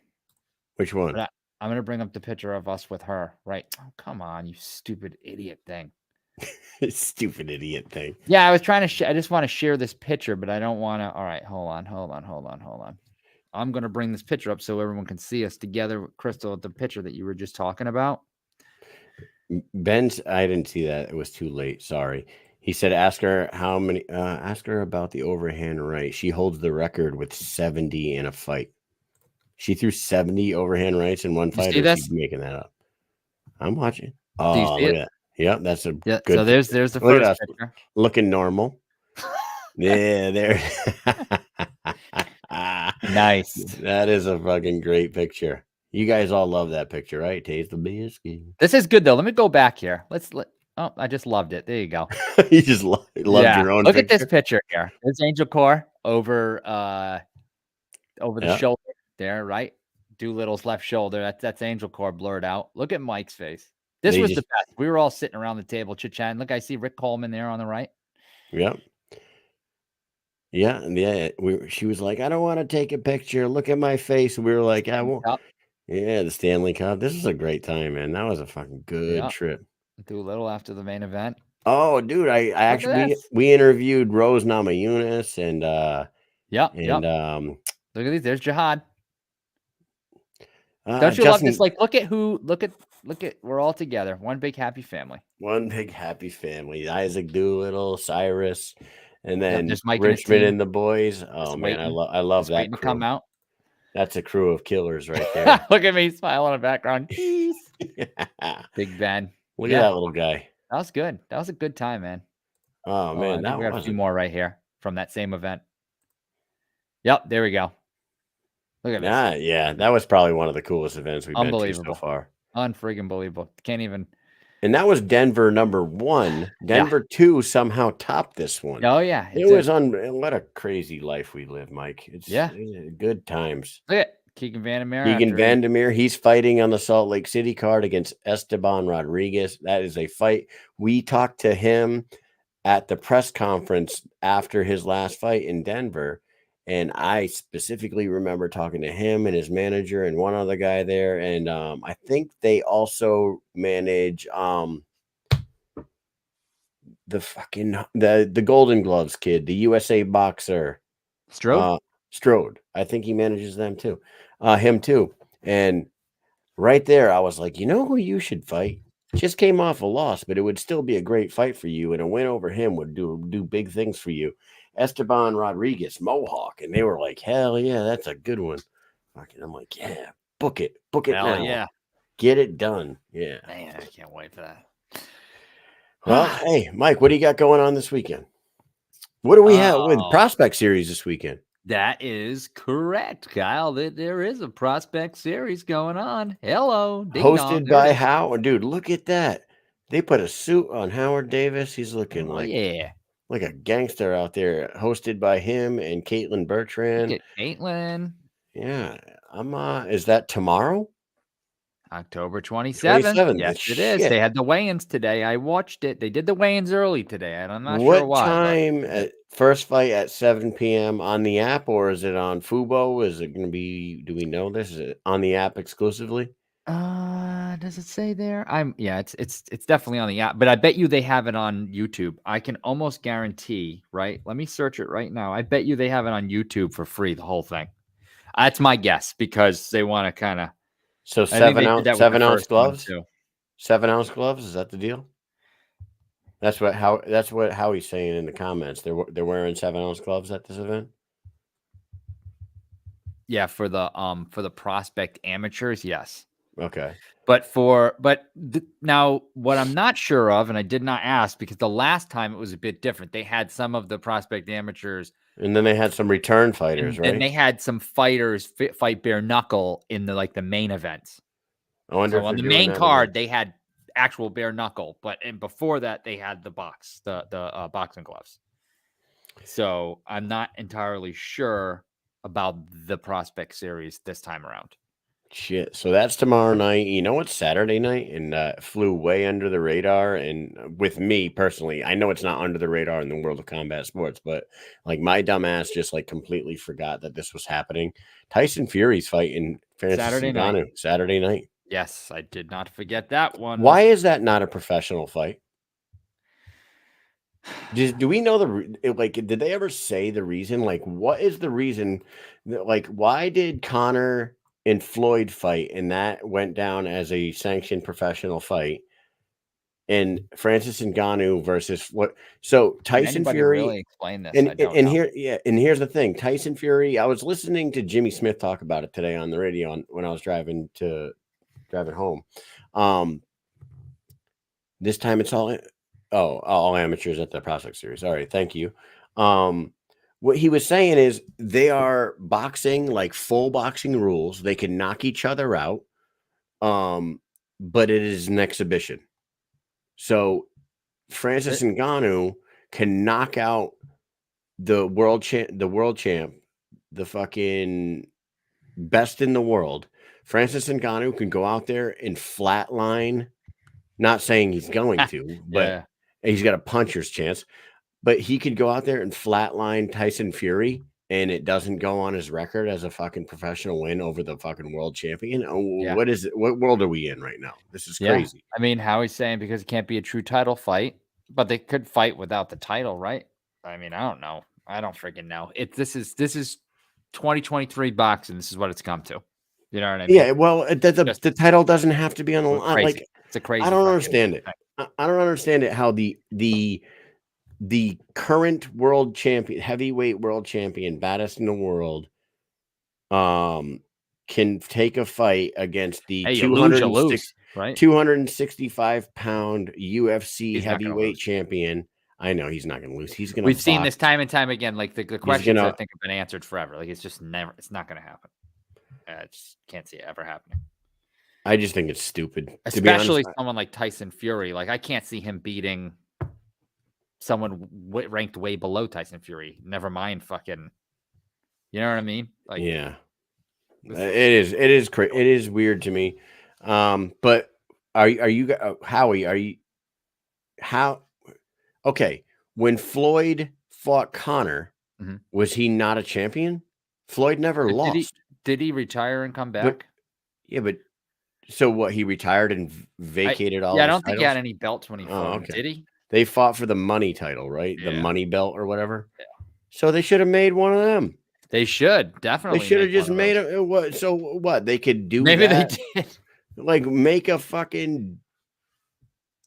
Which one? But I'm gonna bring up the picture of us with her. Right? Oh, come on, you stupid idiot thing. Stupid idiot thing. Yeah, I was trying to. I just want to share this picture, but I don't want to. All right, hold on. I'm gonna bring this picture up so everyone can see us together with Crystal. The picture that you were just talking about. Ben's, I didn't see that. It was too late. Sorry. He said, ask her about the overhand right. She holds the record with 70 in a fight. She threw 70 overhand rights in one You fight. see Or this? she's making that up. I'm watching. you Oh, see look it? at that. Yep, that's a Yeah. good. So there's the Look at first us. picture. Looking normal. Yeah, there. Nice. That is a fucking great picture. You guys all love that picture, right? Taste the biscuit. This is good though. Let me go back here. Oh, I just loved it. There you go. You just loved your own Look picture. at this picture here. There's Angel Core over the shoulder there, right? Doolittle's left shoulder. That's Angel Core blurred out. Look at Mike's face. This was the best. We were all sitting around the table chit-chatting. Look, I see Rick Coleman there on the right. Yep. Yeah, and she was like, I don't want to take a picture. Look at my face. And we were like, I won't. Yep. Yeah, the Stanley Cup. This is a great time, man. That was a fucking good Yeah. trip. Do a little after the main event. Oh, dude, I Look at actually this. we interviewed Rose Namajunas and Yep. Look at these. There's Jihad. Don't you love this? Like, look at we're all together. One big happy family. One big happy family. Isaac Doolittle, Cyrus, and then there's Mike and his Richmond team. and the boys. Oh man, I love that waiting to come crew. out. That's a crew of killers right there. Look at me smile in the background. Big Ben. Look at that little guy. That was good. That was a good time, man. Oh man, we got a few more right here from that same event. Yep, there we go. Look at this. Yeah, that was probably one of the coolest events we've been to so far. Unfreaking believable. Can't even. And that was Denver #1. Denver 2 somehow topped this one. Oh yeah, it was what a crazy life we live, Mike. It's good times. Look at Keegan Vandermeer. Keegan Vandermeer, he's fighting on the Salt Lake City card against Esteban Rodriguez. That is a fight. We talked to him at the press conference after his last fight in Denver. And I specifically remember talking to him and his manager and one other guy there. And I think they also manage the Golden Gloves kid, the USA boxer. Strode. I think he manages them too. Him too. And right there, I was like, you know who you should fight? Just came off a loss, but it would still be a great fight for you. And a win over him would do big things for you. Esteban Rodriguez, Mohawk. And they were like, hell yeah, that's a good one. I'm like, yeah, book it now. Yeah. Get it done. Yeah. Man, I can't wait for that. Well, hey, Mike, what do you got going on this weekend? What do we have with Prospect Series this weekend? That is correct, Kyle. There is a Prospect Series going on. Hello. Hosted by Howard. Dude, look at that. They put a suit on Howard Davis. He's looking like a gangster out there. Hosted by him and Caitlin Bertrand. Caitlin. Yeah. Is that tomorrow? October 27th. Yes, it is. They had the weigh-ins today. I watched it. They did the weigh-ins early today. I'm not sure why. What time? First fight at 7 p.m. on the app, or is it on Fubo? Is it going to be? Do we know this? Is it on the app exclusively? Does it say there? It's definitely on the app, but I bet you they have it on YouTube. I can almost guarantee, right? Let me search it right now. I bet you they have it on YouTube for free, the whole thing. That's my guess because they want to kind of. So 7-ounce gloves. 7-ounce gloves. Is that the deal? That's what Howie's saying in the comments. They're wearing 7-ounce gloves at this event. Yeah, for the Prospect amateurs, yes. Okay. Now what I'm not sure of, and I did not ask because the last time it was a bit different. They had some of the Prospect amateurs. And then they had some return fighters, right? And they had some fighters fight bare knuckle in the main events. I wonder if on the main card they had actual bare knuckle, and before that they had the boxing gloves. So I'm not entirely sure about the Prospect Series this time around. Shit. So that's tomorrow night. You know, it's Saturday night and flew way under the radar. And with me personally, I know it's not under the radar in the world of combat sports, but like my dumb ass just like completely forgot that this was happening. Tyson Fury's fighting Saturday night. Yes, I did not forget that one. Why is that not a professional fight? Do we know did they ever say the reason? Like, what is the reason? Why did Conor and Floyd fight and that went down as a sanctioned professional fight? And Francis Ngannou versus what? So Tyson Fury. Really explain this? And here's the thing: Tyson Fury. I was listening to Jimmy Smith talk about it today on the radio when I was driving home. This time it's all amateurs at the Prospect Series. All right, thank you. What he was saying is they are boxing like full boxing rules. They can knock each other out, but it is an exhibition. So Francis Ngannou can knock out the world champ, the fucking best in the world. Francis Ngannou can go out there and flatline. Not saying he's going to, but he's got a puncher's chance. but he could go out there and flatline Tyson Fury, and it doesn't go on his record as a fucking professional win over the fucking world champion. Oh, Yeah. what is it? What world are we in right now? This is Yeah. crazy. I mean, Howie's saying because it can't be a true title fight, but they could fight without the title, right? I mean, I don't know. I don't freaking know. This is 2023 boxing. This is what it's come to. You know what I mean? Yeah, well, the title doesn't have to be on the line. Crazy. Like, It's a crazy. I don't fucking understand it. thing. I don't understand it. How the current world champion, heavyweight world champion, baddest in the world, can take a fight against the Hey, you lose, right? 265-pound UFC He's not gonna heavyweight lose. champion. I know he's not going to lose. He's going to. We've seen this time and time again. Like the questions, gonna- I think, have been answered forever. Like it's just never. It's not going to happen. I just can't see it ever happening. I just think it's stupid. To be Especially honest. someone like Tyson Fury. Like I can't see him beating someone ranked way below Tyson Fury. Never mind fucking. You know what I mean? Like Yeah, it is. It is crazy. It is weird to me. But are you Howie? Are you how? Okay, when Floyd fought Connor, Mhm. was he not a champion? Floyd never lost. Did he retire and come back? Yeah, but so what? He retired and vacated all. Yeah, I his don't think he had titles? any belts when he fought. okay. Did he? They fought for the money title, right? The Yeah. money belt or whatever. Yeah. So they should have made one of them. They should definitely. They should have make just one of made those. it. What? So what? They could do. Maybe that? they did. Like make a fucking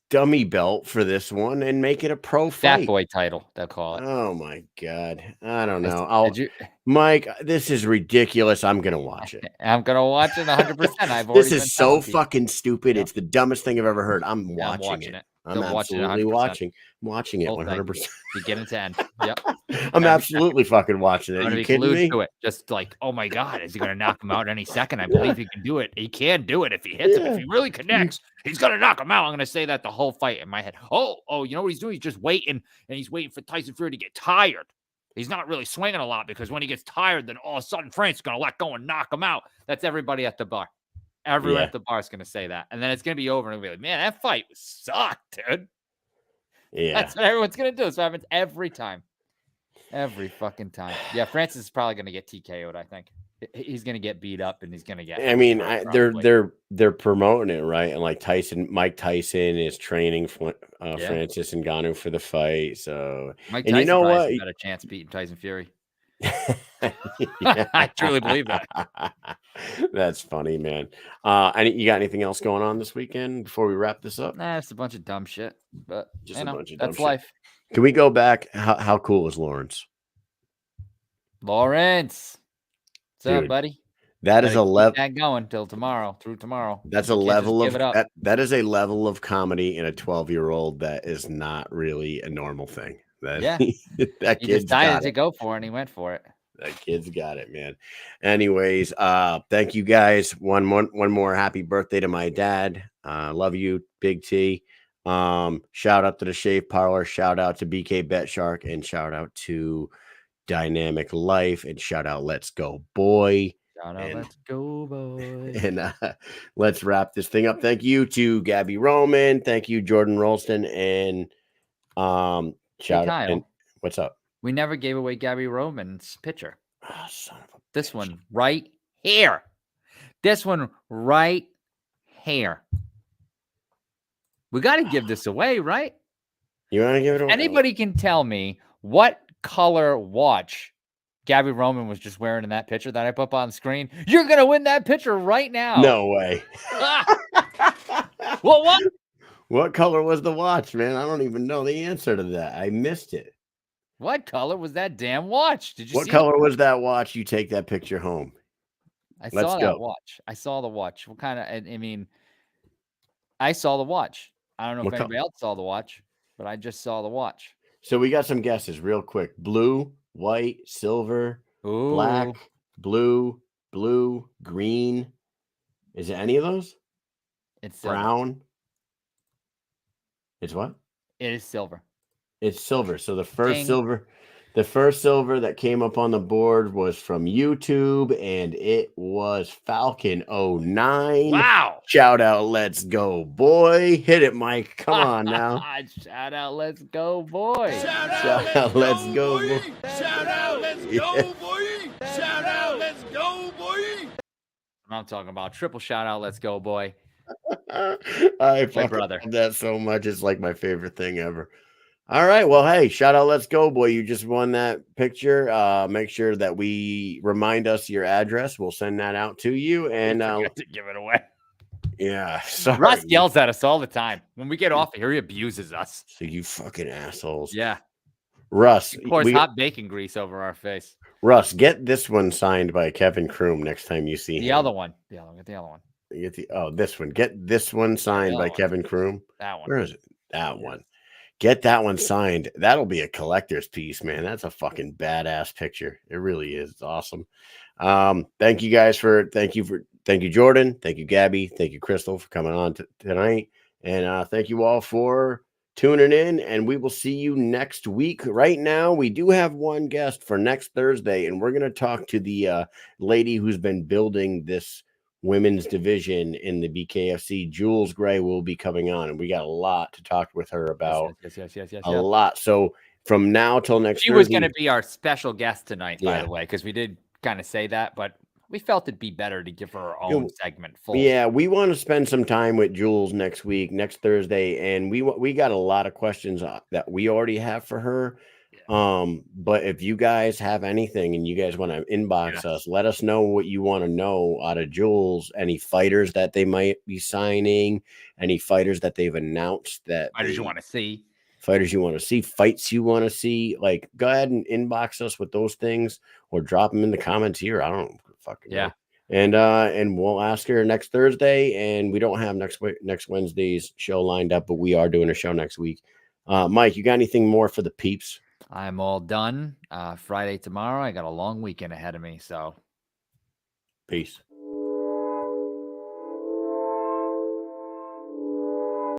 dummy belt for this one and make it a pro Fat fight. boy title, they'll call it. Oh my god. I don't know. Did you? Mike, this is ridiculous. I'm gonna watch it. I'm gonna watch it 100%. I've already This been is so telling people. fucking stupid. Yep. It's the dumbest thing I've ever heard. I'm Yeah, watching it. I'm Go watch it absolutely 100%. watching it Whole thing. 100%. Beginning to end. Yep. I'm absolutely fucking watching it. I'm Are gonna you be kidding glued me? to it. Just like, oh my god, is he gonna knock him out any second? I believe he can do it. He can do it if he hits him. If he really connects, he's gonna knock him out. I'm gonna say that the whole fight in my head. Oh, you know what he's doing? He's just waiting, and he's waiting for Tyson Fury to get tired. He's not really swinging a lot because when he gets tired, then all of a sudden Frank's gonna let go and knock him out. That's everybody at the bar. Everyone at the bar is gonna say that, and then it's gonna be over, and it'll be like, man, that fight sucked, dude. Yeah. That's what everyone's gonna do. So it happens every time. Every fucking time. Yeah, Francis is probably gonna get TKO'd, I think. He's gonna get beat up and he's gonna get I mean, hurt, probably. they're promoting it, right? And like Mike Tyson is training Francis Ngannou for the fight. So Mike and Tyson you know probably what? has a better chance beating Tyson Fury. Yeah. I truly believe that. That's funny, man. You got anything else going on this weekend before we wrap this up? Nah, it's a bunch of dumb shit. But Just you a know, bunch of dumb that's shit. life. Can we go back? How cool is Lawrence? Lawrence. What's up, Dude, buddy? That is a level. That going till tomorrow, through tomorrow. That's You a can't level just of give it up. that is a level of comedy in a 12-year-old that is not really a normal thing. Yeah. That He kid's decided got to it. go for it and he went for it. That kid's got it, man. Anyways, thank you guys. One more happy birthday to my dad. Love you, Big T. Shout out to the Shave Parlor. Shout out to BK Bet Shark, and shout out to Dynamic Life, and shout out Let's Go Boy. Shout out, let's go, boy. And let's wrap this thing up. Thank you to Gabby Roman. Thank you, Jordan Raulston, and shout out. And what's up? We never gave away Gabby Roman's picture. Oh, son of a This bitch. one right here. This one right here. We got to give this away, right? You want to give it away? Anybody can tell me what color watch Gabby Roman was just wearing in that picture that I put up on screen. You're going to win that picture right now. No way. Well, what? What color was the watch, man? I don't even know the answer to that. I missed it. What color was that damn watch? Did you What see color was that watch? You take that picture home. I Let's saw go. that watch. I saw the watch. What kind of, I mean, I saw the watch. I don't know What if anybody else saw the watch, but I just saw the watch. So we got some guesses real quick. Blue, white, silver, Ooh. black, blue, green. Is it any of those? It's silver. Brown. It's what? It is silver. It's silver. So the first Ding. silver The first silver that came up on the board was from YouTube, and it was Falcon 09. Wow. Shout out, let's go, boy. Hit it, Mike. Come on now. Shout out, let's go, boy. Shout out, let's go, boy. Shout out, let's go, boy. Shout out, let's go, boy. I'm talking about triple shout out, let's go, boy. I fucking brother. love that so much. It's like my favorite thing ever. All right. Well, hey, shout out, let's go, boy. You just won that picture. Make sure that we remind us your address. We'll send that out to you. And To give it away. yeah, sorry. Russ yells at us all the time. When we get off here, he abuses us. So you fucking assholes. Yeah. Russ, Of course, hot bacon grease over our face. Russ, get this one signed by Kevin Kroom next time you see The him. other one. Get the other one. This one. Get this one signed by Kevin Kroom. That one. Where is it? That one. Get that one signed. That'll be a collector's piece, man. That's a fucking badass picture. It really is. It's awesome. Thank you guys thank you, Jordan. Thank you, Gabby. Thank you, Crystal, for coming on tonight. And thank you all for tuning in. And we will see you next week. Right now, we do have one guest for next Thursday, and we're going to talk to the lady who's been building this women's division in the BKFC. Jules Gray will be coming on, and we got a lot to talk with her about. Yes. A lot. So from now till next She was going to be our special guest tonight, by the way, because we did kind of say that, but we felt it'd be better to give her her own segment full. Yeah, we want to spend some time with Jules next Thursday, and we got a lot of questions that we already have for her. But if you guys have anything and you guys want to inbox us, let us know what you want to know out of Jules. Any fighters that they might be signing, any fighters that they've announced that fighters you want to see, fights you want to see. Like, go ahead and inbox us with those things, or drop them in the comments here. I don't fucking know. And we'll ask her next Thursday. And we don't have next Wednesday's show lined up, but we are doing a show next week. Mike, you got anything more for the peeps? I'm all done. Friday tomorrow. I got a long weekend ahead of me. So peace.